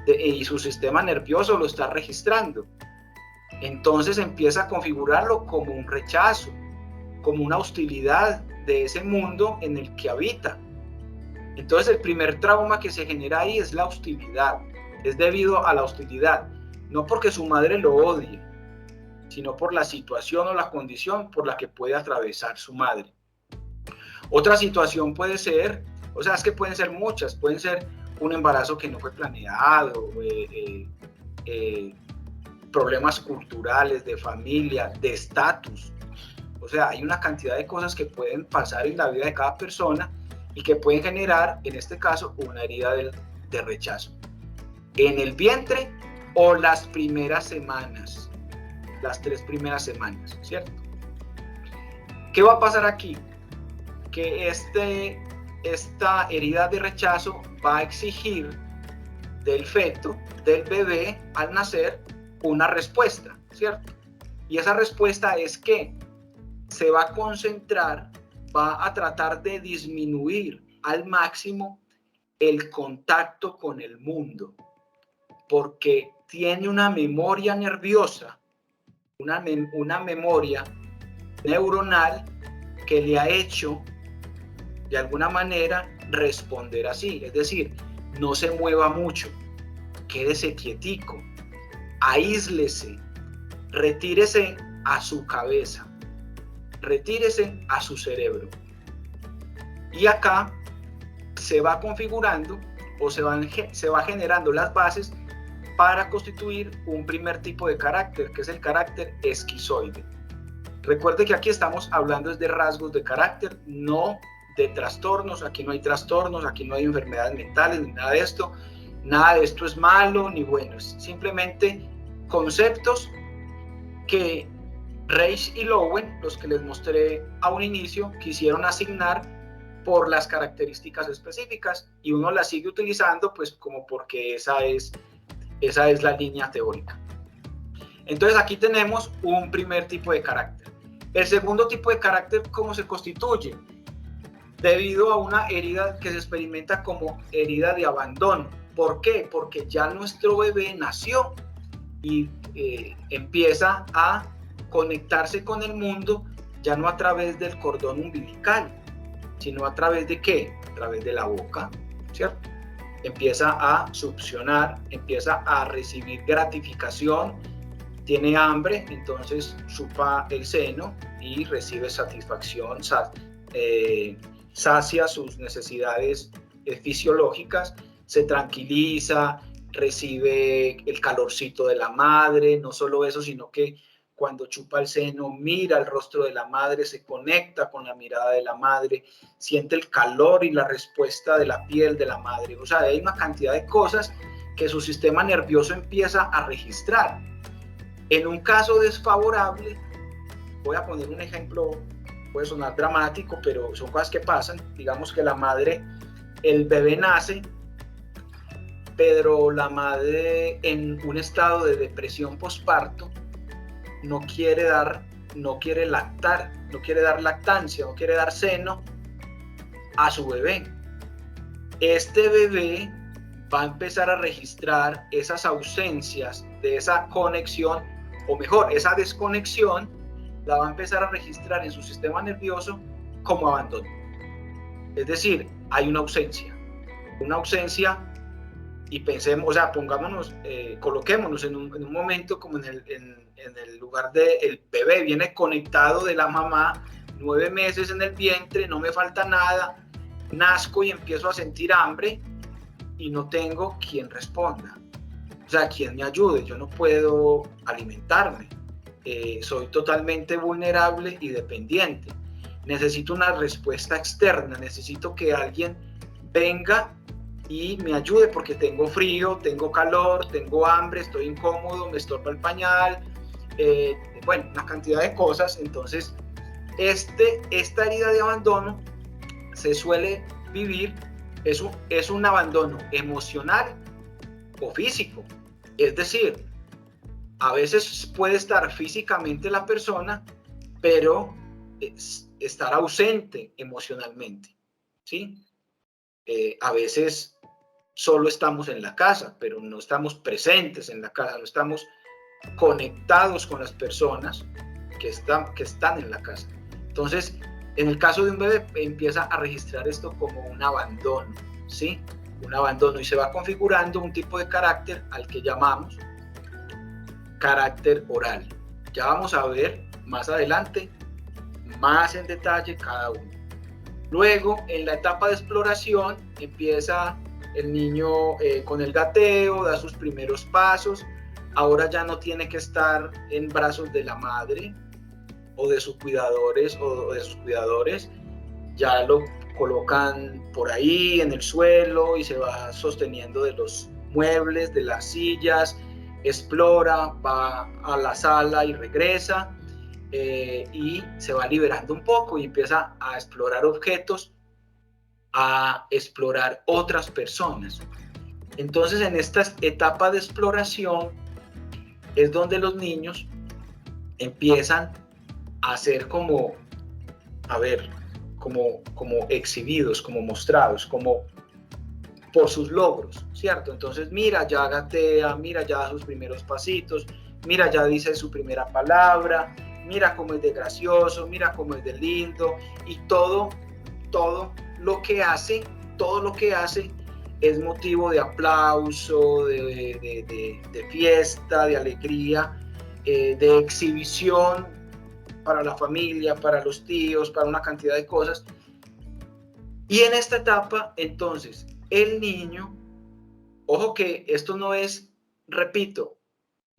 y su sistema nervioso lo está registrando. Entonces empieza a configurarlo como un rechazo, como una hostilidad de ese mundo en el que habita. Entonces el primer trauma que se genera ahí es la hostilidad, es debido a la hostilidad, no porque su madre lo odie, sino por la situación o la condición por la que puede atravesar su madre. Otra situación puede ser, o sea, es que pueden ser muchas, pueden ser un embarazo que no fue planeado, problemas culturales, de familia, de estatus. O sea, hay una cantidad de cosas que pueden pasar en la vida de cada persona y que pueden generar, en este caso, una herida de rechazo. En el vientre o las primeras semanas, las 3 primeras semanas, ¿cierto? ¿Qué va a pasar aquí? Que esta herida de rechazo va a exigir del feto, del bebé, al nacer, una respuesta, ¿cierto? Y esa respuesta es que se va a concentrar, va a tratar de disminuir al máximo el contacto con el mundo, porque tiene una memoria nerviosa, una memoria neuronal que le ha hecho de alguna manera responder así, es decir, no se mueva mucho, quédese quietico, aíslese, retírese a su cabeza, retírese a su cerebro. Y acá se va configurando o se va generando las bases para constituir un primer tipo de carácter, que es el carácter esquizoide. Recuerde que aquí estamos hablando de rasgos de carácter, no de trastornos. Aquí no hay trastornos, aquí no hay enfermedades mentales, ni nada de esto. Nada de esto es malo ni bueno, es simplemente conceptos que Reich y Lowen, los que les mostré a un inicio, quisieron asignar por las características específicas, y uno las sigue utilizando pues como porque esa es la línea teórica. Entonces aquí tenemos un primer tipo de carácter. El segundo tipo de carácter, ¿cómo se constituye? Debido a una herida que se experimenta como herida de abandono. ¿Por qué? Porque ya nuestro bebé nació y empieza a conectarse con el mundo, ya no a través del cordón umbilical, sino a través de ¿qué? A través de la boca, ¿cierto? Empieza a succionar, empieza a recibir gratificación, tiene hambre, entonces chupa el seno y recibe satisfacción, sacia sus necesidades fisiológicas, se tranquiliza, recibe el calorcito de la madre, no solo eso, sino que cuando chupa el seno, mira el rostro de la madre, se conecta con la mirada de la madre, siente el calor y la respuesta de la piel de la madre. O sea, hay una cantidad de cosas que su sistema nervioso empieza a registrar. En un caso desfavorable, voy a poner un ejemplo, puede sonar dramático, pero son cosas que pasan. Digamos que la madre, el bebé nace, pero la madre en un estado de depresión posparto no quiere dar lactancia, no quiere dar seno a su bebé. Este bebé va a empezar a registrar esas ausencias de esa conexión, o mejor, esa desconexión, la va a empezar a registrar en su sistema nervioso como abandono. Es decir, hay una ausencia y pensemos, o sea, pongámonos, coloquémonos en un momento como en el lugar del bebé, viene conectado de la mamá, 9 meses en el vientre, no me falta nada, nazco y empiezo a sentir hambre y no tengo quien responda, o sea, quien me ayude, yo no puedo alimentarme, soy totalmente vulnerable y dependiente, necesito una respuesta externa, necesito que alguien venga y me ayude porque tengo frío, tengo calor, tengo hambre, estoy incómodo, me estorba el pañal, bueno, una cantidad de cosas. Entonces, esta herida de abandono se suele vivir, es un abandono emocional o físico. Es decir, a veces puede estar físicamente la persona, pero estar ausente emocionalmente, ¿sí? A veces solo estamos en la casa, pero no estamos presentes en la casa, no estamos conectados con las personas que están en la casa. Entonces, en el caso de un bebé, empieza a registrar esto como un abandono, ¿sí? Un abandono, y se va configurando un tipo de carácter al que llamamos carácter oral. Ya vamos a ver más adelante, más en detalle cada uno. Luego, en la etapa de exploración, empieza el niño con el gateo, da sus primeros pasos. Ahora ya no tiene que estar en brazos de la madre o de sus cuidadores ya lo colocan por ahí en el suelo y se va sosteniendo de los muebles, de las sillas, explora, va a la sala y regresa, y se va liberando un poco y empieza a explorar objetos, a explorar otras personas. Entonces, en esta etapa de exploración es donde los niños empiezan a ser como exhibidos, como mostrados, como por sus logros, ¿cierto? Entonces, mira, ya gatea, mira, ya da sus primeros pasitos, mira, ya dice su primera palabra, mira cómo es de gracioso, mira cómo es de lindo, y todo lo que hace es motivo de aplauso, de fiesta, de alegría, de exhibición para la familia, para los tíos, para una cantidad de cosas. Y en esta etapa, entonces, el niño, ojo que esto no es, repito,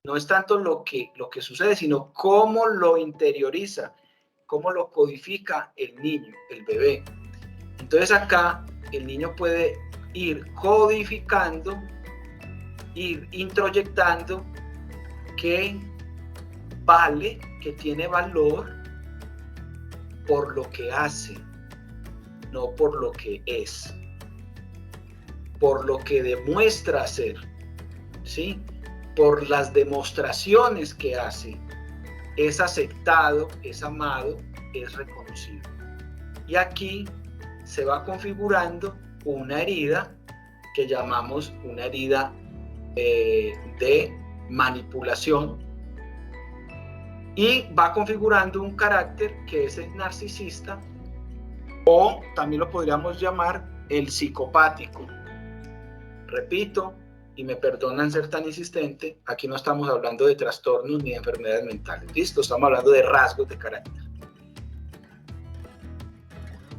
no es tanto lo que sucede, sino cómo lo interioriza, cómo lo codifica el niño, el bebé. Entonces acá el niño puede ir codificando, ir introyectando que vale, que tiene valor por lo que hace, no por lo que es, por lo que demuestra hacer, ¿sí? Por las demostraciones que hace, es aceptado, es amado, es reconocido. Y aquí se va configurando una herida que llamamos una herida de manipulación, y va configurando un carácter que es el narcisista, o también lo podríamos llamar el psicopático. Repito, y me perdonan ser tan insistente, aquí no estamos hablando de trastornos ni de enfermedades mentales, ¿listo? Estamos hablando de rasgos de carácter.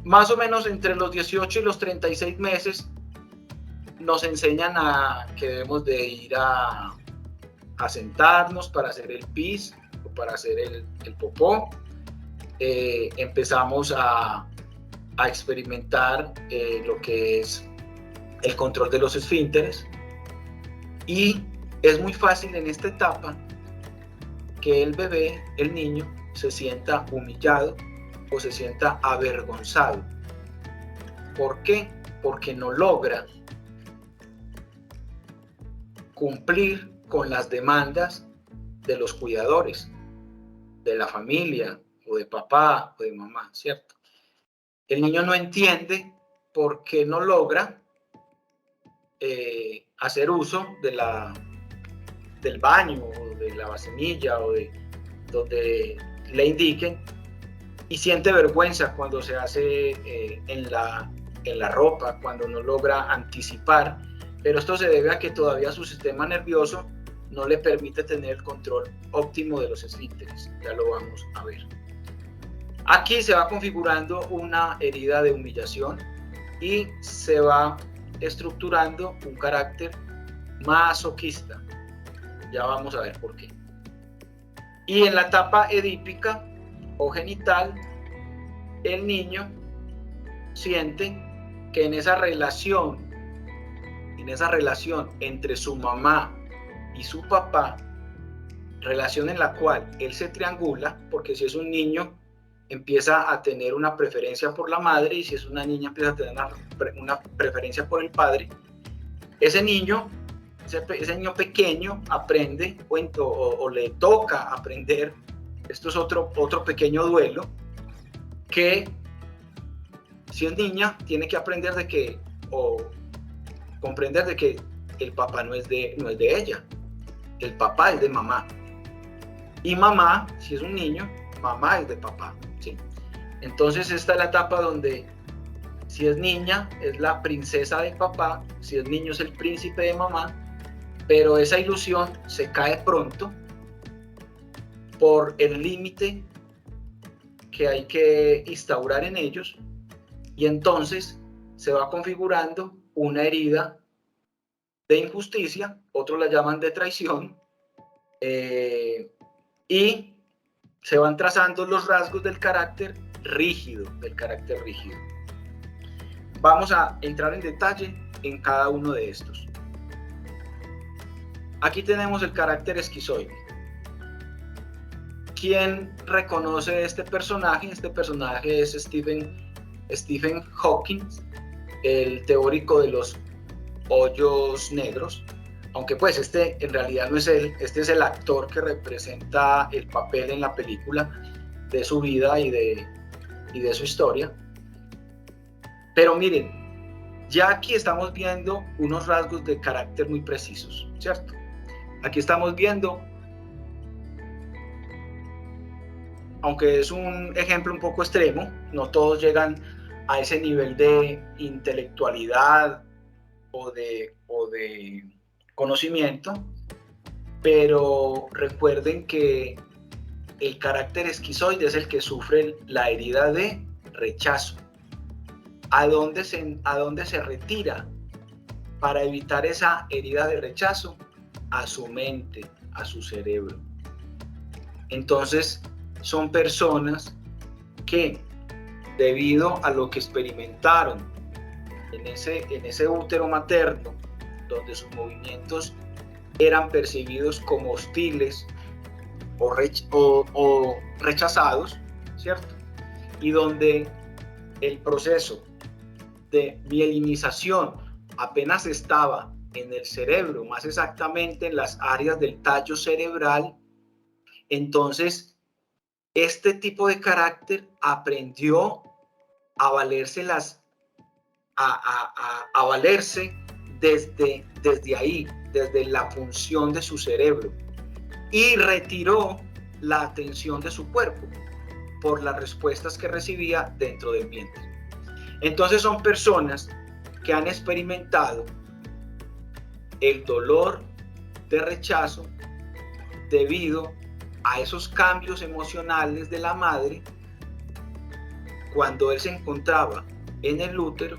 Más o menos entre los 18 y los 36 meses nos enseñan que debemos de ir a sentarnos para hacer el pis o para hacer el popó. Empezamos a experimentar lo que es el control de los esfínteres, y es muy fácil en esta etapa que el bebé, el niño, se sienta humillado o se sienta avergonzado. ¿Por qué? Porque no logra cumplir con las demandas de los cuidadores, de la familia, o de papá o de mamá, ¿cierto? El niño no entiende por qué no logra hacer uso del baño, o de la vacinilla, o de donde le indiquen, y siente vergüenza cuando se hace en la ropa, cuando no logra anticipar, pero esto se debe a que todavía su sistema nervioso no le permite tener el control óptimo de los esfínteres. Ya lo vamos a ver. Aquí se va configurando una herida de humillación y se va estructurando un carácter masoquista. Ya vamos a ver por qué. Y en la etapa edípica o genital, el niño siente que en esa relación entre su mamá y su papá, relación en la cual él se triangula, porque si es un niño empieza a tener una preferencia por la madre, y si es una niña empieza a tener una preferencia por el padre. Ese niño pequeño aprende o le toca aprender, esto es otro pequeño duelo, que si es niña tiene que aprender comprender de que el papá no es de ella, el papá es de mamá. Y mamá, si es un niño, mamá es de papá, ¿sí? Entonces esta es la etapa donde si es niña es la princesa de papá, si es niño es el príncipe de mamá, pero esa ilusión se cae pronto por el límite que hay que instaurar en ellos, y entonces se va configurando una herida de injusticia, otros la llaman de traición, y se van trazando los rasgos del carácter rígido, Vamos a entrar en detalle en cada uno de estos. Aquí tenemos el carácter esquizoide. ¿Quién reconoce este personaje? Este personaje es Stephen Hawking, el teórico de los hoyos negros, aunque pues este en realidad no es él, este es el actor que representa el papel en la película de su vida y de su historia. Pero miren, ya aquí estamos viendo unos rasgos de carácter muy precisos, ¿cierto? Aquí estamos viendo, aunque es un ejemplo un poco extremo, no todos llegan a ese nivel de intelectualidad o de conocimiento, pero recuerden que el carácter esquizoide es el que sufre la herida de rechazo. ¿A dónde se retira para evitar esa herida de rechazo? A su mente, a su cerebro. Entonces, son personas que, debido a lo que experimentaron en ese útero materno, donde sus movimientos eran percibidos como hostiles o rechazados, ¿cierto? Y donde el proceso de mielinización apenas estaba en el cerebro, más exactamente en las áreas del tallo cerebral, entonces este tipo de carácter aprendió a valerse a valerse desde ahí, desde la función de su cerebro, y retiró la atención de su cuerpo por las respuestas que recibía dentro del vientre. Entonces son personas que han experimentado el dolor de rechazo debido a esos cambios emocionales de la madre cuando él se encontraba en el útero,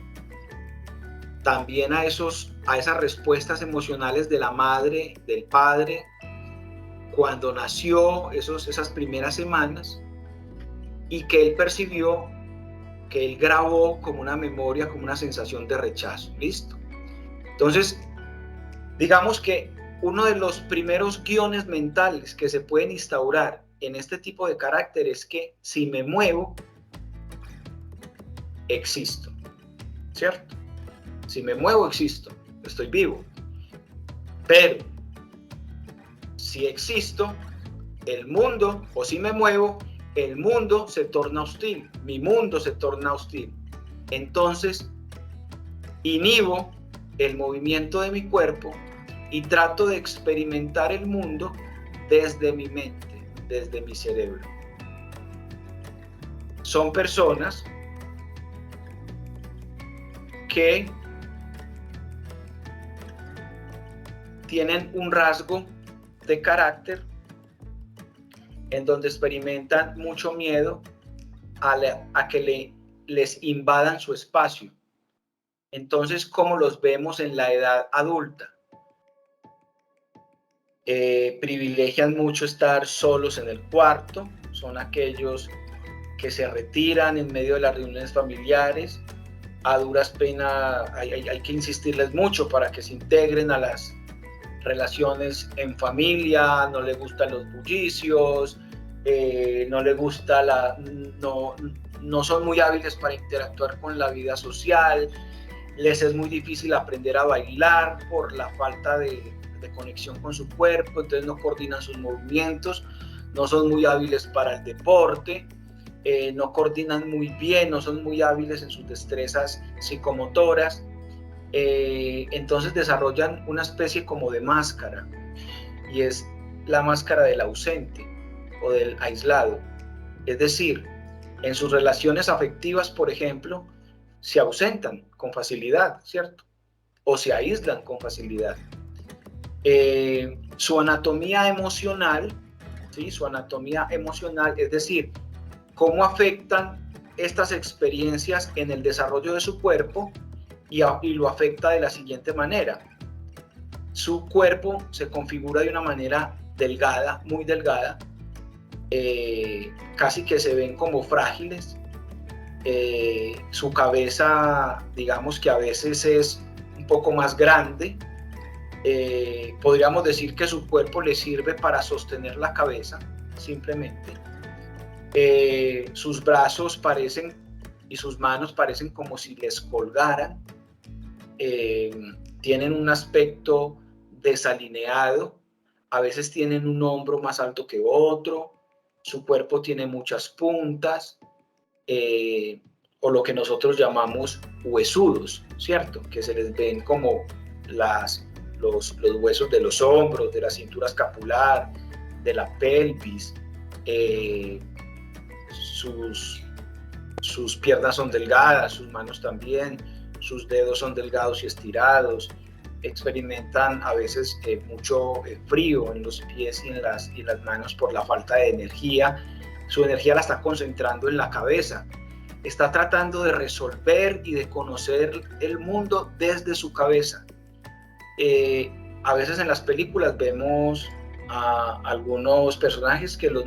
también a esas respuestas emocionales de la madre, del padre, cuando nació, esas primeras semanas, y que él percibió, que él grabó como una memoria, como una sensación de rechazo. ¿Listo? Entonces, digamos que uno de los primeros guiones mentales que se pueden instaurar en este tipo de carácter es que si me muevo, existo, ¿cierto? Si me muevo, existo, estoy vivo. Pero si existo, el mundo, o si me muevo, el mundo se torna hostil, mi mundo se torna hostil. Entonces, inhibo el movimiento de mi cuerpo y trato de experimentar el mundo desde mi mente, desde mi cerebro. Son personas que tienen un rasgo de carácter en donde experimentan mucho miedo a que les invadan su espacio. Entonces, ¿cómo los vemos en la edad adulta? Privilegian mucho estar solos en el cuarto, son aquellos que se retiran en medio de las reuniones familiares, a duras penas hay que insistirles mucho para que se integren a las relaciones en familia, no les gustan los bullicios, no les gusta no son muy hábiles para interactuar con la vida social, les es muy difícil aprender a bailar por la falta de conexión con su cuerpo, entonces no coordinan sus movimientos, no son muy hábiles para el deporte, no coordinan muy bien, no son muy hábiles en sus destrezas psicomotoras, entonces desarrollan una especie como de máscara, y es la máscara del ausente. o del aislado. Es decir, en sus relaciones afectivas, por ejemplo, se ausentan con facilidad, ¿cierto? O se aíslan con facilidad. Su anatomía emocional, ¿sí? Su anatomía emocional, es decir, cómo afectan estas experiencias en el desarrollo de su cuerpo y lo afecta de la siguiente manera. Su cuerpo se configura de una manera delgada, muy delgada, casi que se ven como frágiles. Su cabeza, digamos que a veces es un poco más grande. Podríamos decir que su cuerpo le sirve para sostener la cabeza, simplemente. Sus brazos parecen y sus manos parecen como si les colgaran. Tienen un aspecto desalineado, a veces tienen un hombro más alto que otro, su cuerpo tiene muchas puntas, o lo que nosotros llamamos huesudos, ¿cierto? Que se les ven como los huesos de los hombros, de la cintura escapular, de la pelvis. Sus piernas son delgadas, sus manos también, sus dedos son delgados y estirados. Experimentan a veces mucho frío en los pies y en las manos por la falta de energía. Su energía la está concentrando en la cabeza. Está tratando de resolver y de conocer el mundo desde su cabeza. A veces en las películas vemos a algunos personajes que los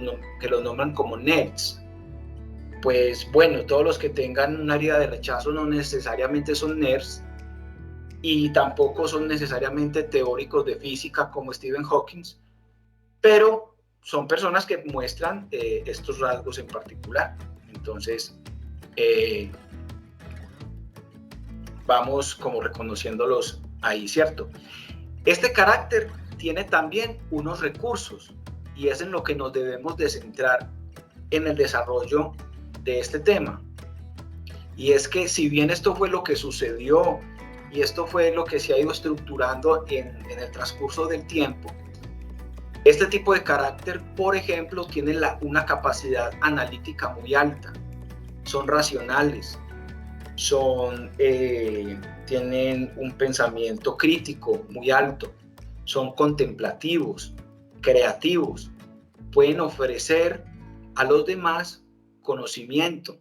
nombran como nerds. Pues bueno, todos los que tengan una herida de rechazo no necesariamente son nerds y tampoco son necesariamente teóricos de física como Stephen Hawking, pero son personas que muestran estos rasgos en particular. Entonces, vamos como reconociéndolos ahí, ¿cierto? Este carácter tiene también unos recursos y es en lo que nos debemos de centrar en el desarrollo de este tema. Y es que si bien esto fue lo que sucedió y esto fue lo que se ha ido estructurando en el transcurso del tiempo, este tipo de carácter, por ejemplo, tiene una capacidad analítica muy alta. Son racionales, tienen un pensamiento crítico muy alto, son contemplativos, creativos, pueden ofrecer a los demás conocimiento,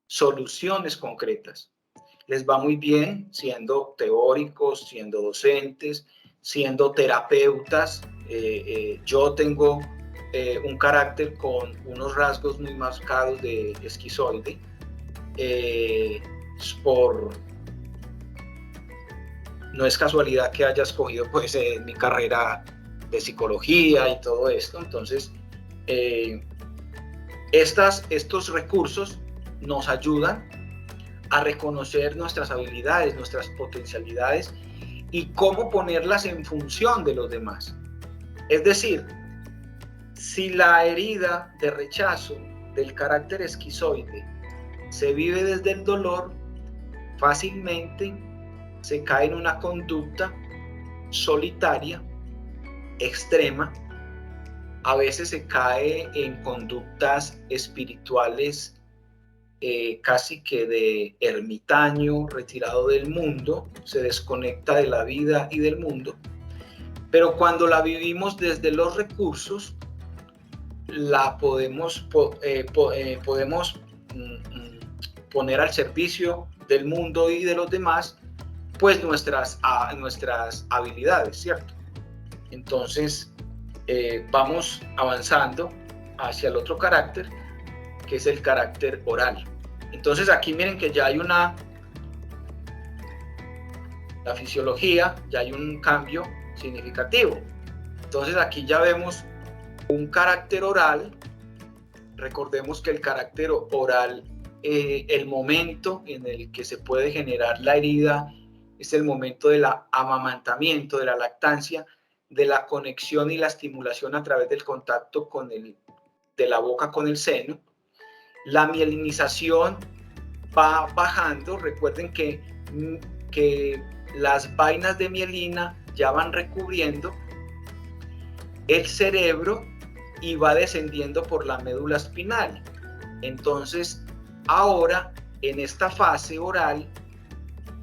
soluciones concretas. Les va muy bien siendo teóricos, siendo docentes, siendo terapeutas. Yo tengo un carácter con unos rasgos muy marcados de esquizoide. No es casualidad que haya escogido pues mi carrera de psicología y todo esto. Entonces, estos recursos nos ayudan a reconocer nuestras habilidades, nuestras potencialidades y cómo ponerlas en función de los demás. Es decir, si la herida de rechazo del carácter esquizoide se vive desde el dolor, fácilmente se cae en una conducta solitaria, extrema. A veces se cae en conductas espirituales casi que de ermitaño, retirado del mundo, se desconecta de la vida y del mundo. Pero cuando la vivimos desde los recursos, la podemos poner al servicio del mundo y de los demás, pues nuestras habilidades, ¿cierto? Entonces, vamos avanzando hacia el otro carácter, que es el carácter oral. Entonces aquí miren que ya hay la fisiología, ya hay un cambio significativo. Entonces aquí ya vemos un carácter oral. Recordemos que el carácter oral, el momento en el que se puede generar la herida es el momento del amamantamiento, de la lactancia, de la conexión y la estimulación a través del contacto de la boca con el seno. La mielinización va bajando. Recuerden que las vainas de mielina ya van recubriendo el cerebro y va descendiendo por la médula espinal. Entonces, ahora, en esta fase oral,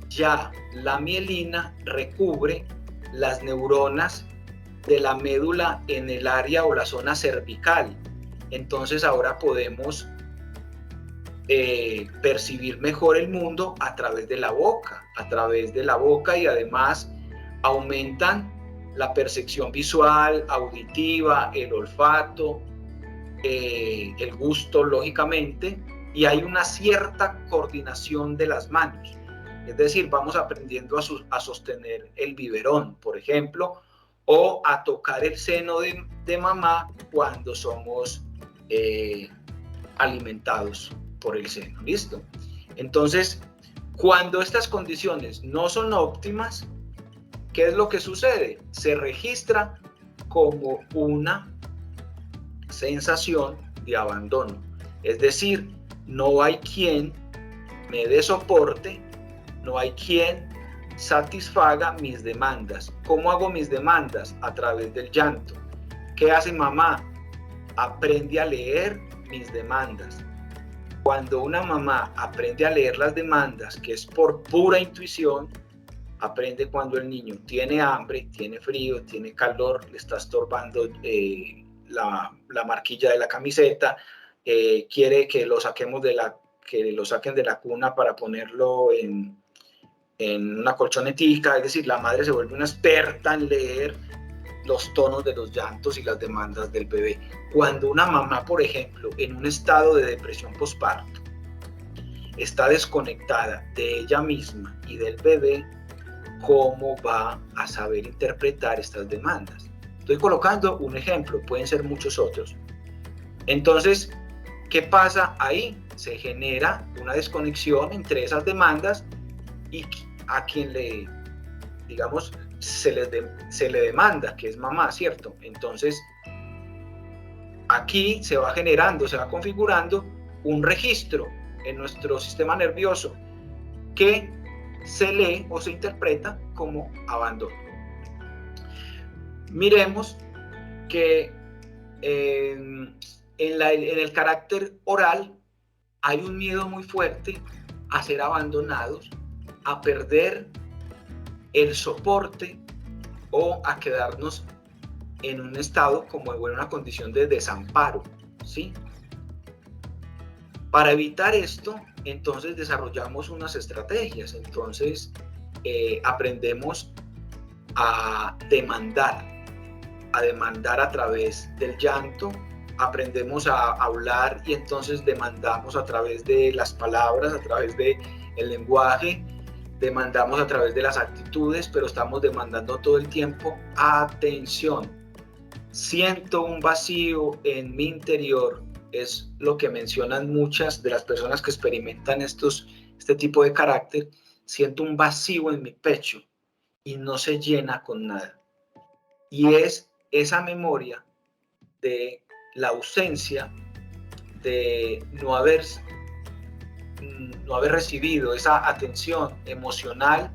ya la mielina recubre las neuronas de la médula en el área o la zona cervical. Entonces, ahora podemos percibir mejor el mundo a través de la boca, y además aumentan la percepción visual, auditiva, el olfato, el gusto, lógicamente, y hay una cierta coordinación de las manos. Es decir, vamos aprendiendo a sostener el biberón, por ejemplo, o a tocar el seno de mamá cuando somos alimentados por el seno. ¿Listo? Entonces, cuando estas condiciones no son óptimas, ¿qué es lo que sucede? Se registra como una sensación de abandono. Es decir, no hay quien me dé soporte, no hay quien satisfaga mis demandas. ¿Cómo hago mis demandas? A través del llanto. ¿Qué hace mamá? Aprende a leer mis demandas. Cuando una mamá aprende a leer las demandas, que es por pura intuición, aprende cuando el niño tiene hambre, tiene frío, tiene calor, le está estorbando la marquilla de la camiseta, quiere que lo saquen de la cuna para ponerlo en una colchonetica. Es decir, la madre se vuelve una experta en leer los tonos de los llantos y las demandas del bebé. Cuando una mamá, por ejemplo, en un estado de depresión postparto, está desconectada de ella misma y del bebé, ¿cómo va a saber interpretar estas demandas? Estoy colocando un ejemplo, pueden ser muchos otros. Entonces, ¿qué pasa ahí? Se genera una desconexión entre esas demandas y a quien se le demanda, que es mamá, ¿cierto? Entonces, aquí se va generando, se va configurando un registro en nuestro sistema nervioso que se lee o se interpreta como abandono. Miremos que en el carácter oral hay un miedo muy fuerte a ser abandonados, a perder el soporte o a quedarnos en un estado como en una condición de desamparo, ¿sí? Para evitar esto, entonces desarrollamos unas estrategias. Entonces aprendemos a demandar a través del llanto, aprendemos a hablar y entonces demandamos a través de las palabras, a través del lenguaje, demandamos a través de las actitudes, pero estamos demandando todo el tiempo atención. Siento un vacío en mi interior, es lo que mencionan muchas de las personas que experimentan este tipo de carácter. Siento un vacío en mi pecho y no se llena con nada. Y es esa memoria de la ausencia, de no haber recibido esa atención emocional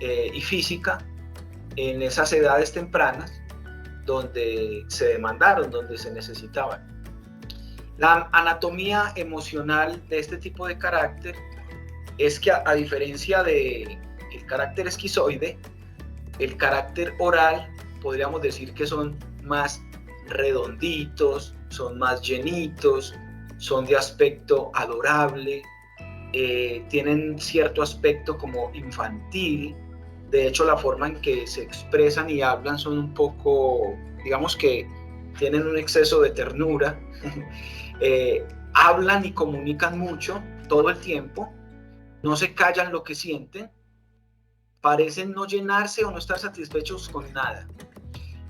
y física en esas edades tempranas donde se demandaron, donde se necesitaban. La anatomía emocional de este tipo de carácter es que a diferencia del carácter esquizoide, el carácter oral podríamos decir que son más redonditos, son más llenitos, son de aspecto adorable, tienen cierto aspecto como infantil. De hecho, la forma en que se expresan y hablan son un poco, digamos que tienen un exceso de ternura. Hablan y comunican mucho todo el tiempo, no se callan lo que sienten, parecen no llenarse o no estar satisfechos con nada.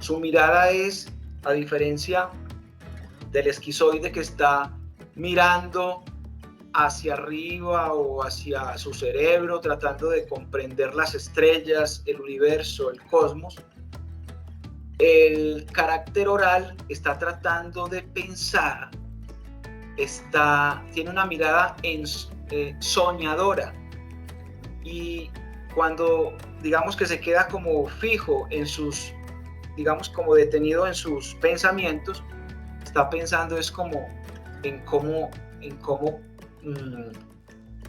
Su mirada es, a diferencia del esquizoide que está mirando hacia arriba o hacia su cerebro, tratando de comprender las estrellas, el universo, el cosmos, el carácter oral está tratando de pensar, tiene una mirada soñadora, y cuando digamos que se queda como fijo en sus, digamos como detenido en sus pensamientos, está pensando es como en cómo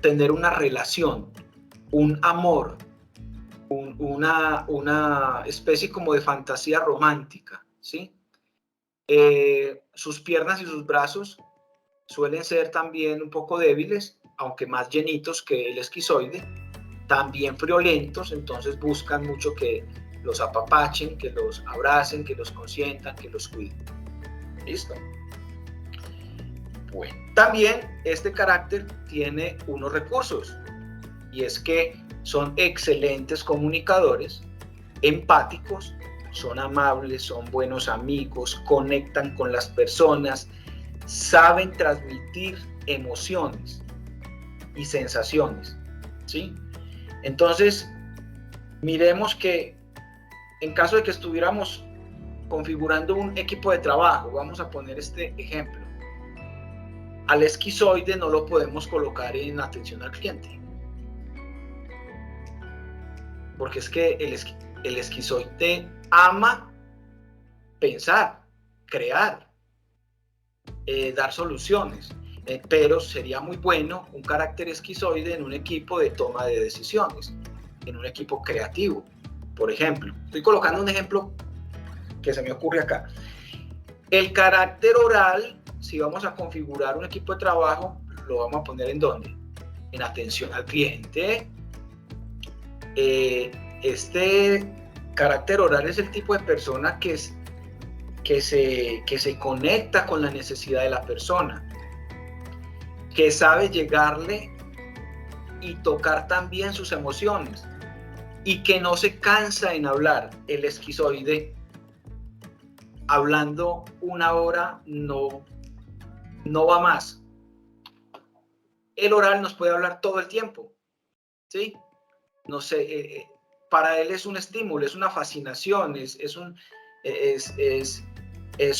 tener una relación, un amor, una especie como de fantasía romántica, ¿sí? Sus piernas y sus brazos suelen ser también un poco débiles, aunque más llenitos que el esquizoide, también friolentos, entonces buscan mucho que los apapachen, que los abracen, que los consientan, que los cuiden. ¿Listo? Bueno, también este carácter tiene unos recursos, y es que son excelentes comunicadores, empáticos, son amables, son buenos amigos, conectan con las personas, saben transmitir emociones y sensaciones, ¿sí? Entonces, miremos que en caso de que estuviéramos configurando un equipo de trabajo, vamos a poner este ejemplo, al esquizoide no lo podemos colocar en atención al cliente, porque es que el esquizoide ama pensar, crear, dar soluciones, pero sería muy bueno un carácter esquizoide en un equipo de toma de decisiones, en un equipo creativo. Por ejemplo, estoy colocando un ejemplo que se me ocurre acá. El carácter oral, si vamos a configurar un equipo de trabajo, lo vamos a poner ¿en dónde? En atención al cliente. Este carácter oral es el tipo de persona que se conecta con la necesidad de la persona, que sabe llegarle y tocar también sus emociones, y que no se cansa en hablar. El esquizoide, hablando una hora, no va más. El oral nos puede hablar todo el tiempo, ¿sí? No sé, para él es un estímulo, es una fascinación, es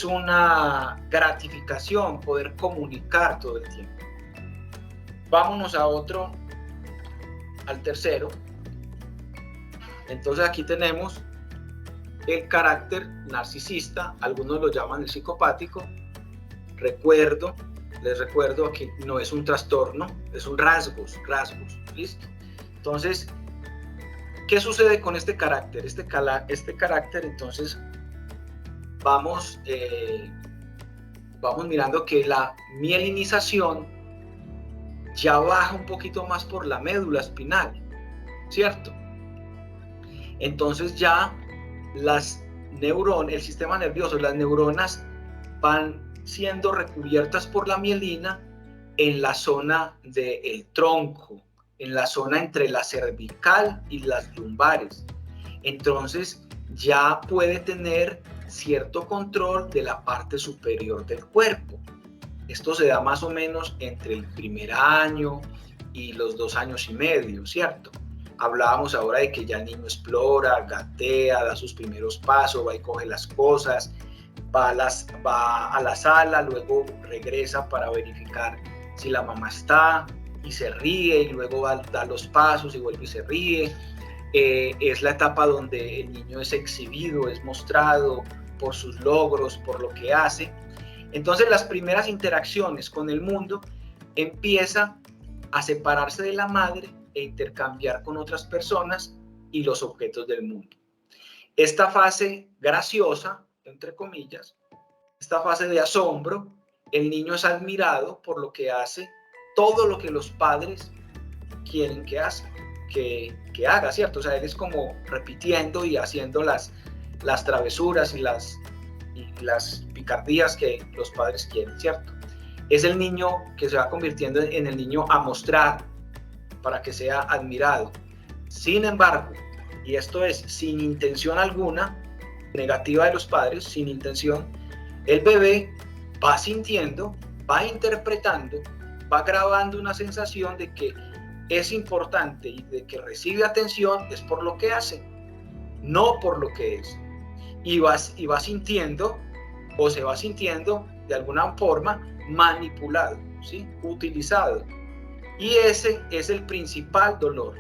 una gratificación poder comunicar todo el tiempo. Vámonos al tercero. Entonces aquí tenemos el carácter narcisista, algunos lo llaman el psicopático. Les recuerdo aquí, no es un trastorno, es un rasgos, ¿listo? Entonces, ¿qué sucede con este carácter? Este carácter, entonces, vamos mirando que la mielinización ya baja un poquito más por la médula espinal, ¿cierto? Entonces ya el sistema nervioso, las neuronas van siendo recubiertas por la mielina en la zona del tronco, en la zona entre la cervical y las lumbares. Entonces ya puede tener cierto control de la parte superior del cuerpo. Esto se da más o menos entre el primer año y los 2 años y medio, ¿cierto? Hablábamos ahora de que ya el niño explora, gatea, da sus primeros pasos, va y coge las cosas, va a la sala, luego regresa para verificar si la mamá está y se ríe, y luego da los pasos y vuelve y se ríe. Es la etapa donde el niño es exhibido, es mostrado por sus logros, por lo que hace. Entonces las primeras interacciones con el mundo empieza a separarse de la madre e intercambiar con otras personas y los objetos del mundo. Esta fase graciosa, entre comillas, esta fase de asombro, el niño es admirado por lo que hace, todo lo que los padres quieren que haga, ¿cierto? O sea, él es como repitiendo y haciendo las travesuras y las picardías que los padres quieren, ¿cierto? Es el niño que se va convirtiendo en el niño a mostrar para que sea admirado. Sin embargo, y esto es sin intención alguna, negativa de los padres, sin intención, el bebé va sintiendo, va interpretando, va grabando una sensación de que es importante y de que recibe atención es por lo que hace, no por lo que es. Y va sintiendo, o se va sintiendo de alguna forma manipulado, ¿sí? Utilizado. Y ese es el principal dolor.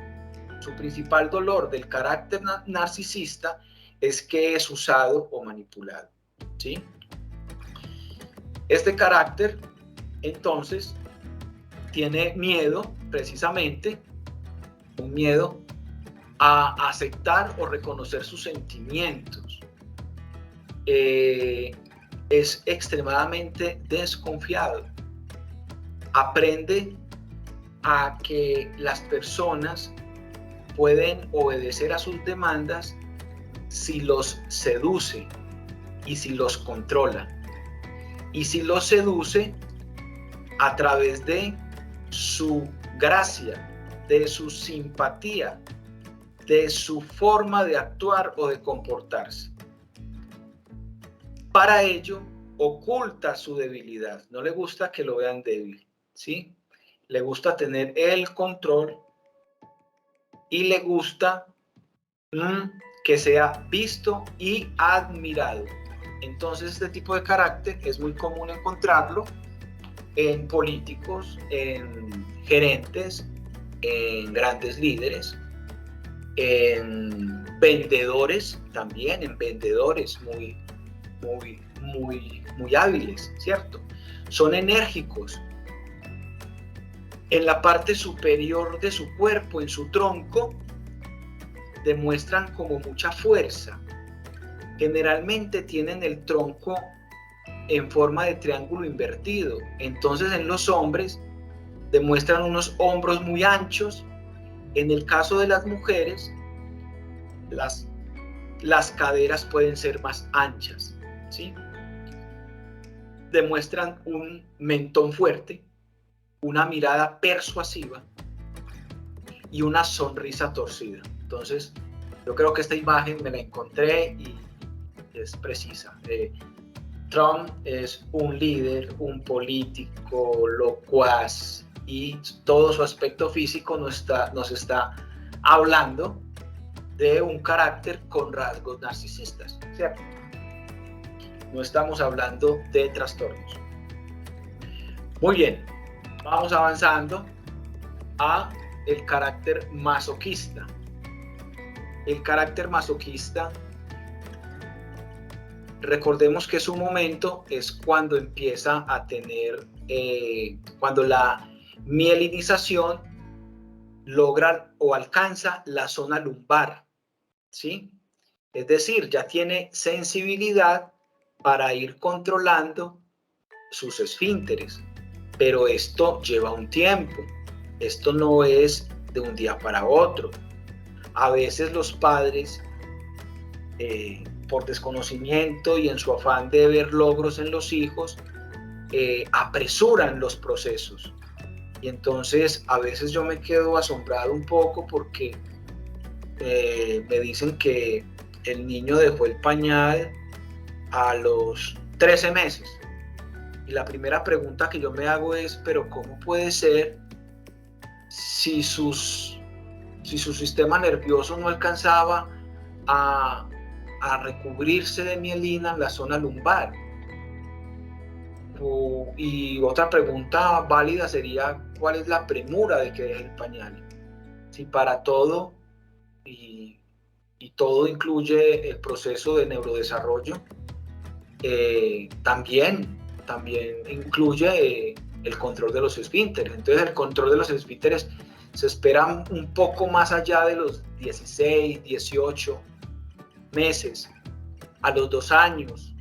Su principal dolor del carácter narcisista es que es usado o manipulado, ¿sí? Este carácter, entonces, tiene miedo, precisamente, un miedo a aceptar o reconocer sus sentimientos. Es extremadamente desconfiado. Aprende a que las personas pueden obedecer a sus demandas si los seduce y si los controla. Y si los seduce a través de su gracia, de su simpatía, de su forma de actuar o de comportarse. Para ello, oculta su debilidad. No le gusta que lo vean débil, ¿sí? Le gusta tener el control y le gusta que sea visto y admirado. Entonces, este tipo de carácter es muy común encontrarlo en políticos, en gerentes, en grandes líderes, en vendedores también, en vendedores muy hábiles, ¿cierto? Son enérgicos. En la parte superior de su cuerpo, en su tronco, demuestran como mucha fuerza. Generalmente tienen el tronco en forma de triángulo invertido. Entonces, en los hombres demuestran unos hombros muy anchos. En el caso de las mujeres, las caderas pueden ser más anchas, ¿sí? Demuestran un mentón fuerte, una mirada persuasiva y una sonrisa torcida. Entonces, yo creo que esta imagen me la encontré y es precisa. Trump es un líder, un político locuaz, y todo su aspecto físico nos está hablando de un carácter con rasgos narcisistas, ¿cierto? No estamos hablando de trastornos. Muy bien, vamos avanzando a el carácter masoquista. El carácter masoquista, recordemos que su momento es cuando empieza a tener, cuando la mielinización logra o alcanza la zona lumbar, ¿sí? Es decir, ya tiene sensibilidad para ir controlando sus esfínteres, pero esto lleva un tiempo, esto no es de un día para otro. A veces los padres, por desconocimiento y en su afán de ver logros en los hijos, apresuran los procesos. Y entonces a veces yo me quedo asombrado un poco porque me dicen que el niño dejó el pañal a los 13 meses. Y la primera pregunta que yo me hago es, ¿pero cómo puede ser si su sistema nervioso no alcanzaba a recubrirse de mielina en la zona lumbar? Y otra pregunta válida sería, ¿cuál es la premura de que deje el pañal? Si para todo, y todo incluye el proceso de neurodesarrollo, también incluye el control de los esfínteres. Entonces el control de los esfínteres se espera un poco más allá de los 16, 18 meses, a los 2 años.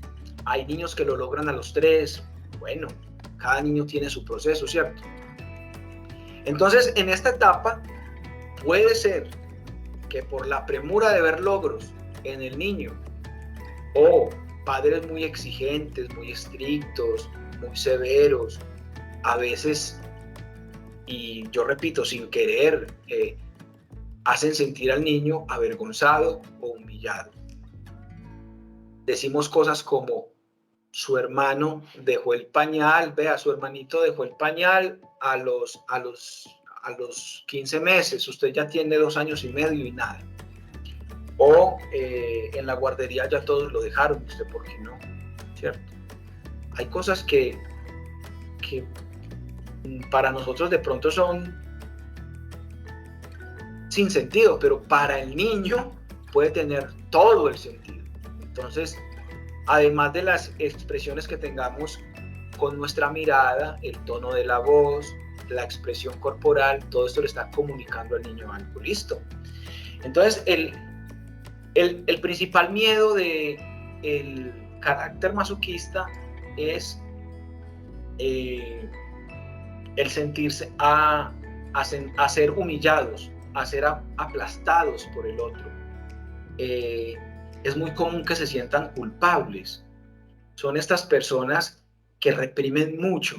Hay niños que lo logran a los 3. Bueno, cada niño tiene su proceso, ¿cierto? Entonces, en esta etapa puede ser que por la premura de ver logros en el niño, o padres muy exigentes, muy estrictos, muy severos, a veces, y yo repito, sin querer, hacen sentir al niño avergonzado o humillado. Decimos cosas como, su hermano dejó el pañal, vea, su hermanito dejó el pañal a los 15 meses, usted ya tiene 2 años y medio y nada. O en la guardería ya todos lo dejaron, ¿usted por qué no? ¿Cierto? Hay cosas que para nosotros de pronto son sin sentido, pero para el niño puede tener todo el sentido. Entonces, además de las expresiones que tengamos con nuestra mirada, el tono de la voz, la expresión corporal, todo esto le está comunicando al niño algo. Listo. Entonces, el principal miedo del carácter masoquista es el sentirse a ser humillados, a ser aplastados por el otro. Es muy común que se sientan culpables. Son estas personas que reprimen mucho,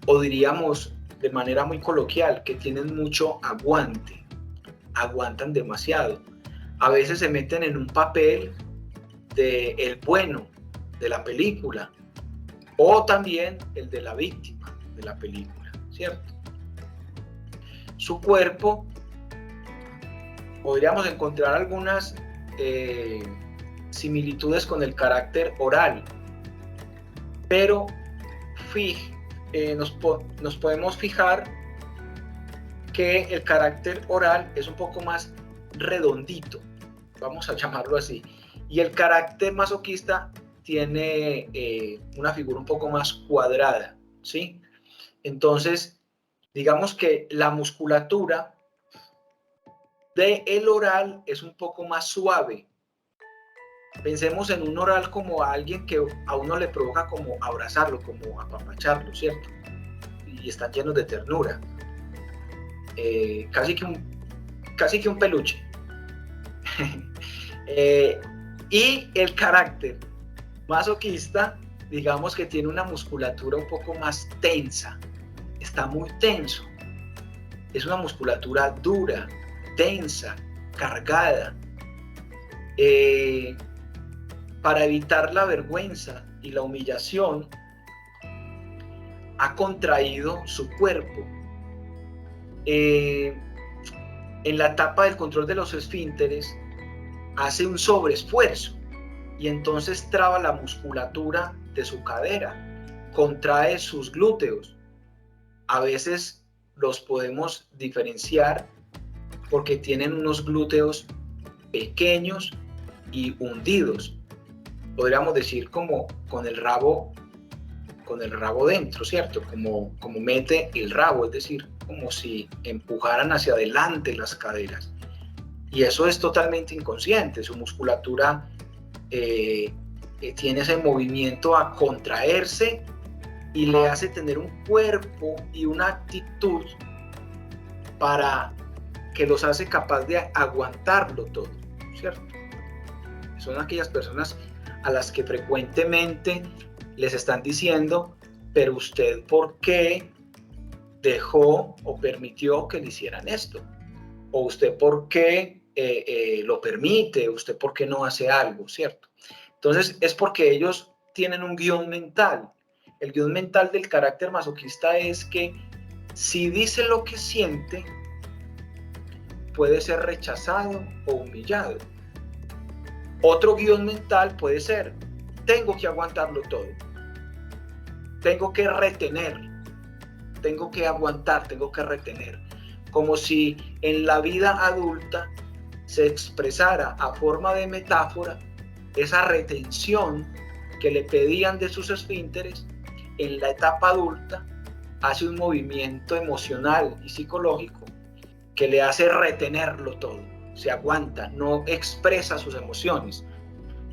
o diríamos de manera muy coloquial, que tienen mucho aguante, aguantan demasiado. A veces se meten en un papel de el bueno de la película, o también el de la víctima de la película, ¿cierto? Su cuerpo, podríamos encontrar algunas similitudes con el carácter oral, pero nos podemos fijar que el carácter oral es un poco más redondito, vamos a llamarlo así, y el carácter masoquista tiene una figura un poco más cuadrada, ¿sí? Entonces, digamos que la musculatura del oral es un poco más suave. Pensemos en un oral como a alguien que a uno le provoca como abrazarlo, como apapacharlo, ¿cierto? Y están llenos de ternura. Casi que un peluche. Y el carácter masoquista, digamos que tiene una musculatura un poco más tensa. Está muy tenso. Es una musculatura dura, tensa, cargada. Para evitar la vergüenza y la humillación, ha contraído su cuerpo. En la etapa del control de los esfínteres, hace un sobreesfuerzo y entonces traba la musculatura de su cadera, contrae sus glúteos. A veces los podemos diferenciar porque tienen unos glúteos pequeños y hundidos. Podríamos decir como con el rabo dentro, ¿cierto? Como mete el rabo, es decir, como si empujaran hacia adelante las caderas. Y eso es totalmente inconsciente. Su musculatura tiene ese movimiento a contraerse y le hace tener un cuerpo y una actitud para que los hace capaz de aguantarlo todo, ¿cierto? Son aquellas personas a las que frecuentemente les están diciendo, pero usted ¿por qué dejó o permitió que le hicieran esto? O usted ¿por qué lo permite? ¿Usted por qué no hace algo? ¿Cierto? Entonces es porque ellos tienen un guión mental. El guión mental del carácter masoquista es que si dice lo que siente, puede ser rechazado o humillado. Otro guión mental puede ser, tengo que aguantarlo todo, tengo que retener, tengo que aguantar, tengo que retener. Como si en la vida adulta se expresara a forma de metáfora esa retención que le pedían de sus esfínteres. En la etapa adulta hace un movimiento emocional y psicológico que le hace retenerlo todo. Se aguanta, no expresa sus emociones,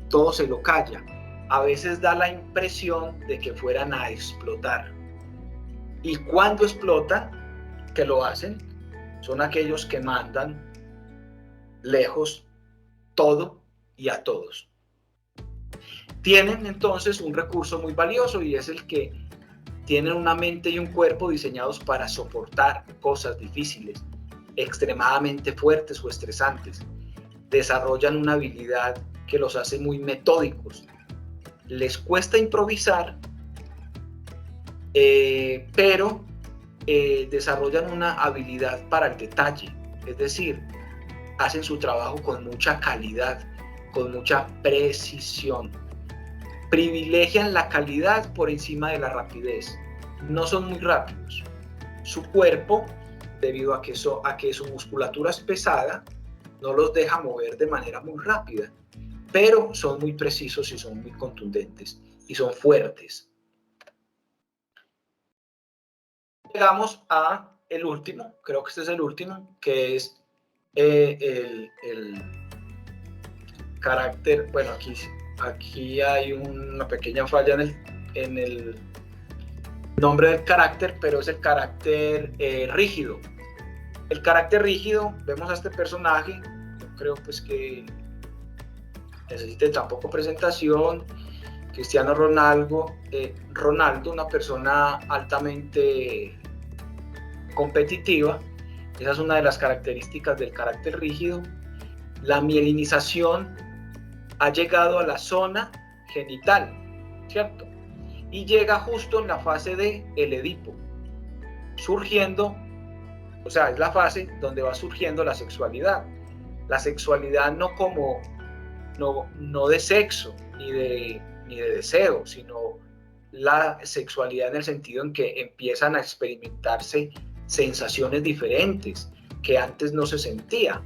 todo se lo calla. A veces da la impresión de que fueran a explotar. Y cuando explotan, que lo hacen, son aquellos que mandan lejos todo y a todos. Tienen entonces un recurso muy valioso y es el que tienen una mente y un cuerpo diseñados para soportar cosas difíciles, extremadamente fuertes o estresantes. Desarrollan una habilidad que los hace muy metódicos. Les cuesta improvisar, pero desarrollan una habilidad para el detalle, es decir, hacen su trabajo con mucha calidad, con mucha precisión. Privilegian la calidad por encima de la rapidez. No son muy rápidos. Su cuerpo, debido a que su musculatura es pesada, no los deja mover de manera muy rápida, pero son muy precisos y son muy contundentes. y son fuertes. Llegamos a el último, creo que este es el último, que es el carácter. Bueno, aquí hay una pequeña falla en el nombre del carácter, pero es el carácter rígido. El carácter rígido, vemos a este personaje, yo creo pues que necesite tampoco presentación. Cristiano Ronaldo, una persona altamente competitiva. Esa es una de las características del carácter rígido. La mielinización ha llegado a la zona genital, ¿cierto? Y llega justo en la fase de el Edipo, surgiendo, o sea, es la fase donde va surgiendo la sexualidad. La sexualidad no de sexo ni de deseo, sino la sexualidad en el sentido en que empiezan a experimentarse sensaciones diferentes que antes no se sentía,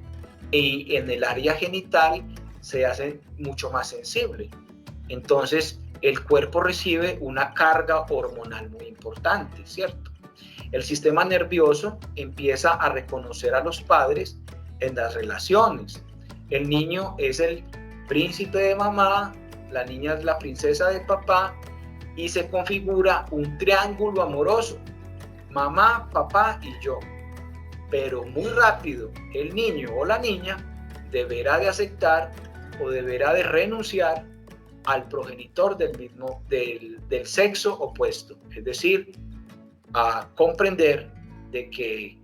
y en el área genital se hace mucho más sensible. Entonces el cuerpo recibe una carga hormonal muy importante, ¿cierto? El sistema nervioso empieza a reconocer a los padres en las relaciones. El niño es el príncipe de mamá, la niña es la princesa de papá, y se configura un triángulo amoroso: mamá, papá y yo. Pero muy rápido el niño o la niña deberá de aceptar o deberá de renunciar al progenitor del sexo opuesto, es decir, a comprender de que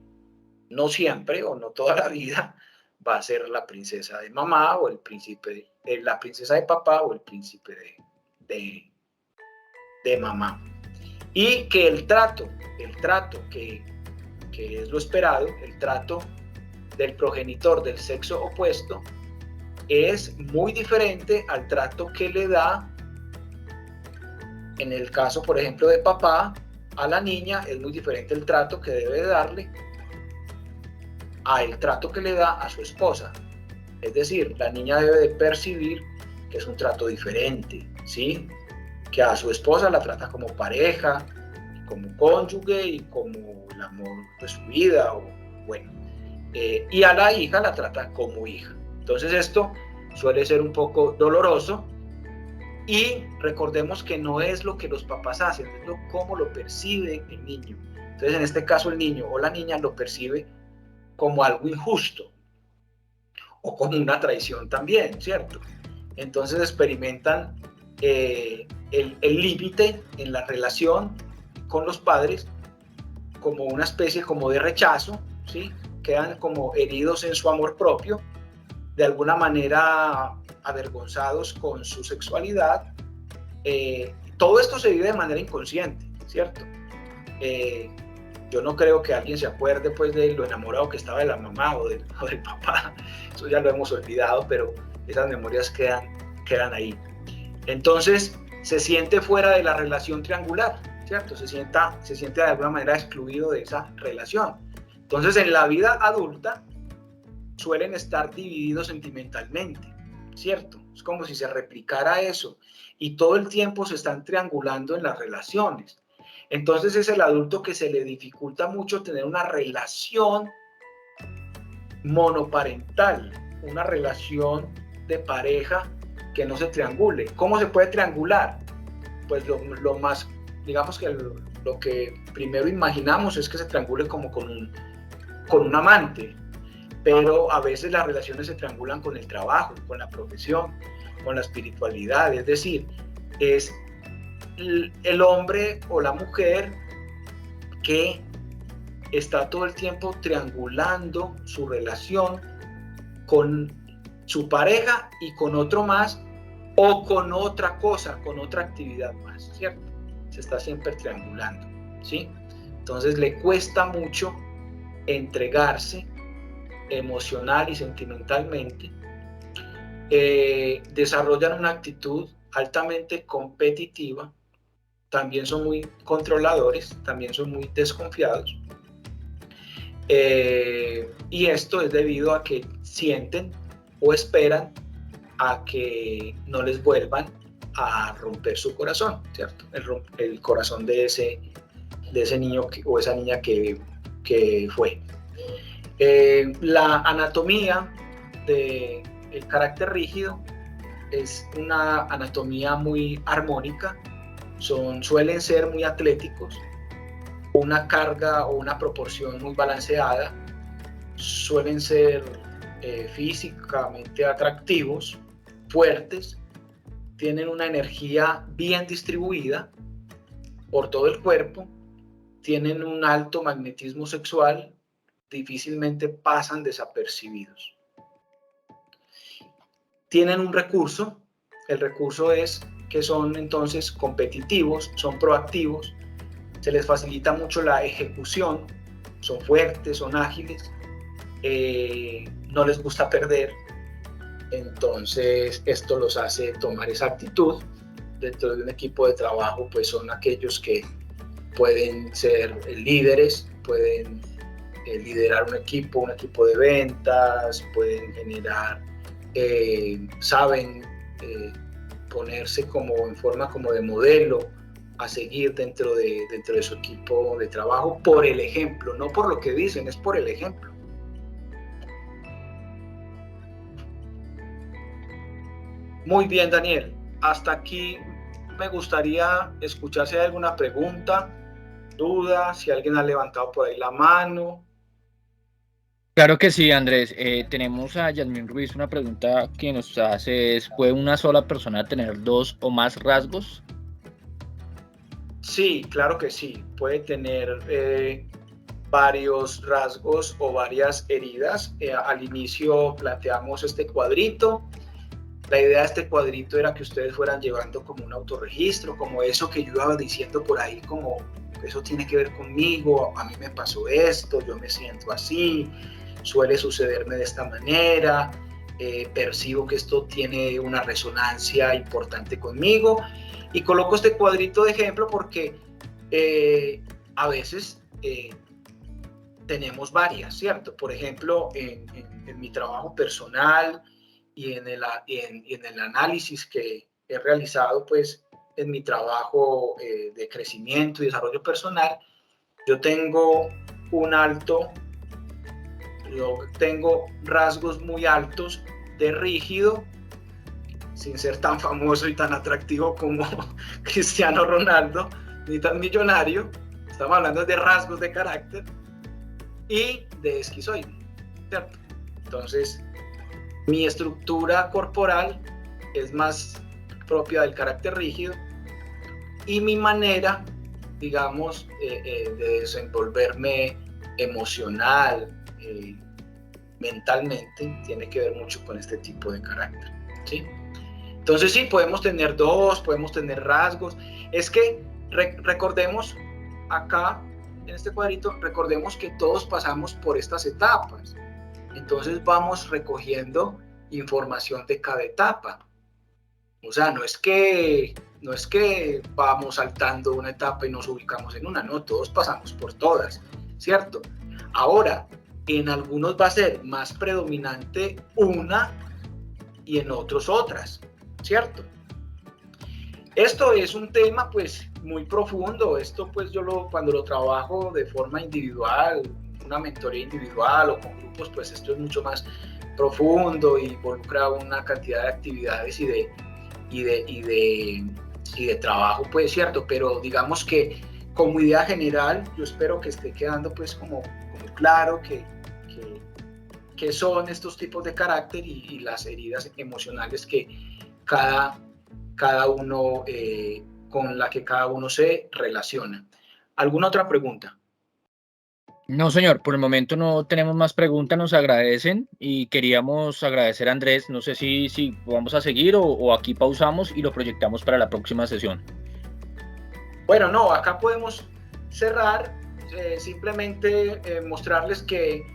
no siempre o no toda la vida va a ser la princesa de mamá o el príncipe, la princesa de papá o el príncipe de mamá. Y que el trato que es lo esperado, el trato del progenitor del sexo opuesto, es muy diferente al trato que le da, en el caso, por ejemplo, de papá a la niña. Es muy diferente el trato que debe darle al trato que le da a su esposa. Es decir, la niña debe de percibir que es un trato diferente, ¿sí? Que a su esposa la trata como pareja, como cónyuge y como el amor de su vida, o bueno, y a la hija la trata como hija. Entonces esto suele ser un poco doloroso, y recordemos que no es lo que los papás hacen, es cómo lo percibe el niño. Entonces en este caso el niño o la niña lo percibe como algo injusto o como una traición también, ¿cierto? Entonces experimentan el límite en la relación con los padres como una especie como de rechazo, ¿sí? Quedan como heridos en su amor propio, de alguna manera avergonzados con su sexualidad. Todo esto se vive de manera inconsciente, ¿cierto? Yo no creo que alguien se acuerde pues de lo enamorado que estaba de la mamá o del papá. Eso ya lo hemos olvidado, pero esas memorias quedan ahí. Entonces se siente fuera de la relación triangular, ¿cierto? Se siente de alguna manera excluido de esa relación. Entonces en la vida adulta suelen estar divididos sentimentalmente, ¿cierto? Es como si se replicara eso, y todo el tiempo se están triangulando en las relaciones. Entonces es el adulto que se le dificulta mucho tener una relación monoparental, una relación de pareja que no se triangule. ¿Cómo se puede triangular? Pues lo más, digamos que lo que primero imaginamos es que se triangule como con un amante, pero a veces las relaciones se triangulan con el trabajo, con la profesión, con la espiritualidad. Es decir, es el hombre o la mujer que está todo el tiempo triangulando su relación con su pareja y con otro más, o con otra cosa, con otra actividad más, ¿cierto? Se está siempre triangulando, ¿sí? Entonces le cuesta mucho entregarse emocional y sentimentalmente. Desarrollan una actitud altamente competitiva, también son muy controladores, también son muy desconfiados, y esto es debido a que sienten o esperan a que no les vuelvan a romper su corazón, ¿cierto? El corazón de ese niño o esa niña que fue. La anatomía del carácter rígido es una anatomía muy armónica, suelen ser muy atléticos, una carga o una proporción muy balanceada, suelen ser físicamente atractivos, fuertes, tienen una energía bien distribuida por todo el cuerpo, tienen un alto magnetismo sexual, difícilmente pasan desapercibidos. Tienen un recurso, el recurso es que son entonces competitivos, son proactivos, se les facilita mucho la ejecución, son fuertes, son ágiles, no les gusta perder, entonces esto los hace tomar esa actitud. Dentro de un equipo de trabajo, pues son aquellos que pueden ser líderes, pueden liderar un equipo de ventas, pueden generar, saben ponerse en forma como de modelo a seguir dentro de su equipo de trabajo por el ejemplo, no por lo que dicen, es por el ejemplo. Muy bien, Daniel, hasta aquí me gustaría escuchar si hay alguna pregunta, duda, si alguien ha levantado por ahí la mano. Claro que sí, Andrés. Tenemos a Yasmín Ruiz una pregunta que nos hace: ¿puede una sola persona tener 2 o más rasgos? Sí, claro que sí. Puede tener varios rasgos o varias heridas. Al inicio planteamos este cuadrito. La idea de este cuadrito era que ustedes fueran llevando como un autorregistro, como eso que yo iba diciendo por ahí, como eso tiene que ver conmigo, a mí me pasó esto, yo me siento así, suele sucederme de esta manera, percibo que esto tiene una resonancia importante conmigo, y coloco este cuadrito de ejemplo porque a veces tenemos varias, ¿cierto? Por ejemplo, en mi trabajo personal y en el análisis que he realizado, pues, en mi trabajo de crecimiento y desarrollo personal, yo tengo rasgos muy altos de rígido, sin ser tan famoso y tan atractivo como Cristiano Ronaldo, ni tan millonario. Estamos hablando de rasgos de carácter y de esquizoide, ¿cierto? Entonces, mi estructura corporal es más propia del carácter rígido y mi manera, digamos, de desenvolverme emocional, mentalmente, tiene que ver mucho con este tipo de carácter, ¿sí? Entonces sí, podemos tener 2, podemos tener rasgos. Es que recordemos acá, en este cuadrito, recordemos que todos pasamos por estas etapas. Entonces vamos recogiendo información de cada etapa. O sea, no es que vamos saltando una etapa y nos ubicamos en una, no, todos pasamos por todas, ¿cierto? Ahora, en algunos va a ser más predominante una y en otros otras, ¿cierto? Esto es un tema pues muy profundo, esto pues cuando lo trabajo de forma individual, una mentoría individual o con grupos, pues esto es mucho más profundo y involucra una cantidad de actividades y de trabajo, pues cierto, pero digamos que como idea general yo espero que esté quedando pues como claro que son estos tipos de carácter y las heridas emocionales que cada uno, con la que cada uno se relaciona. ¿Alguna otra pregunta? No, señor, por el momento no tenemos más preguntas, nos agradecen y queríamos agradecer a Andrés. No sé si vamos a seguir o aquí pausamos y lo proyectamos para la próxima sesión. Bueno, no, acá podemos cerrar, simplemente mostrarles que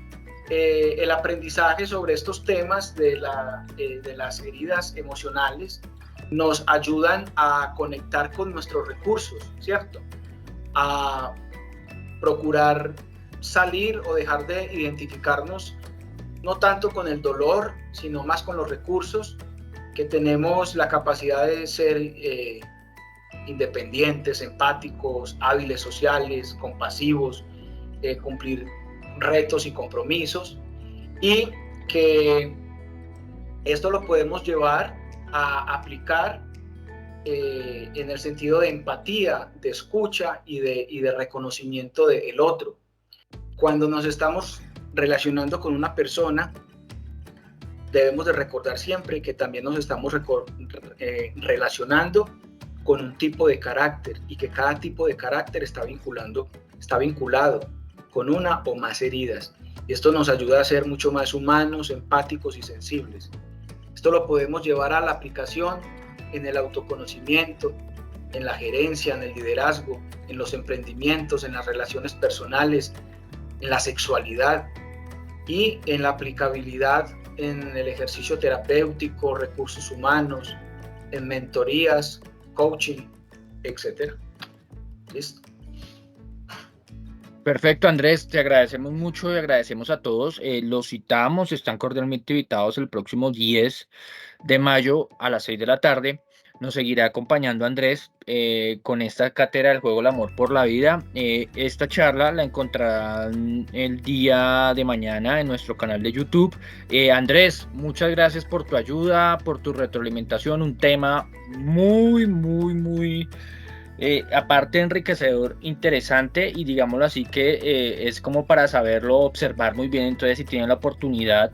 el aprendizaje sobre estos temas de las heridas emocionales nos ayudan a conectar con nuestros recursos, ¿cierto? A procurar salir o dejar de identificarnos no tanto con el dolor, sino más con los recursos que tenemos la capacidad de ser independientes, empáticos, hábiles sociales, compasivos, cumplir retos y compromisos, y que esto lo podemos llevar a aplicar en el sentido de empatía, de escucha y de reconocimiento del otro. Cuando nos estamos relacionando con una persona, debemos de recordar siempre que también nos estamos relacionando con un tipo de carácter, y que cada tipo de carácter está vinculado con una o más heridas. Y esto nos ayuda a ser mucho más humanos, empáticos y sensibles. Esto lo podemos llevar a la aplicación en el autoconocimiento, en la gerencia, en el liderazgo, en los emprendimientos, en las relaciones personales, en la sexualidad, y en la aplicabilidad en el ejercicio terapéutico, recursos humanos, en mentorías, coaching, etc. ¿Listo? Perfecto, Andrés, te agradecemos mucho y agradecemos a todos. Los citamos, están cordialmente invitados el próximo 10 de mayo a las 6 de la tarde. Nos seguirá acompañando Andrés con esta cátedra del juego El amor por la vida. Esta charla la encontrarán el día de mañana en nuestro canal de YouTube. Andrés, muchas gracias por tu ayuda, por tu retroalimentación. Un tema muy aparte enriquecedor, interesante, y digámoslo así que es como para saberlo observar muy bien. Entonces, si tienen la oportunidad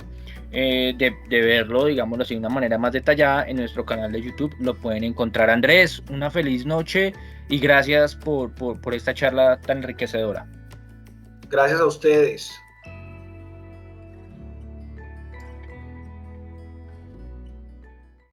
de verlo, digámoslo así, de una manera más detallada, en nuestro canal de YouTube lo pueden encontrar. Andrés, una feliz noche y gracias por esta charla tan enriquecedora. Gracias a ustedes.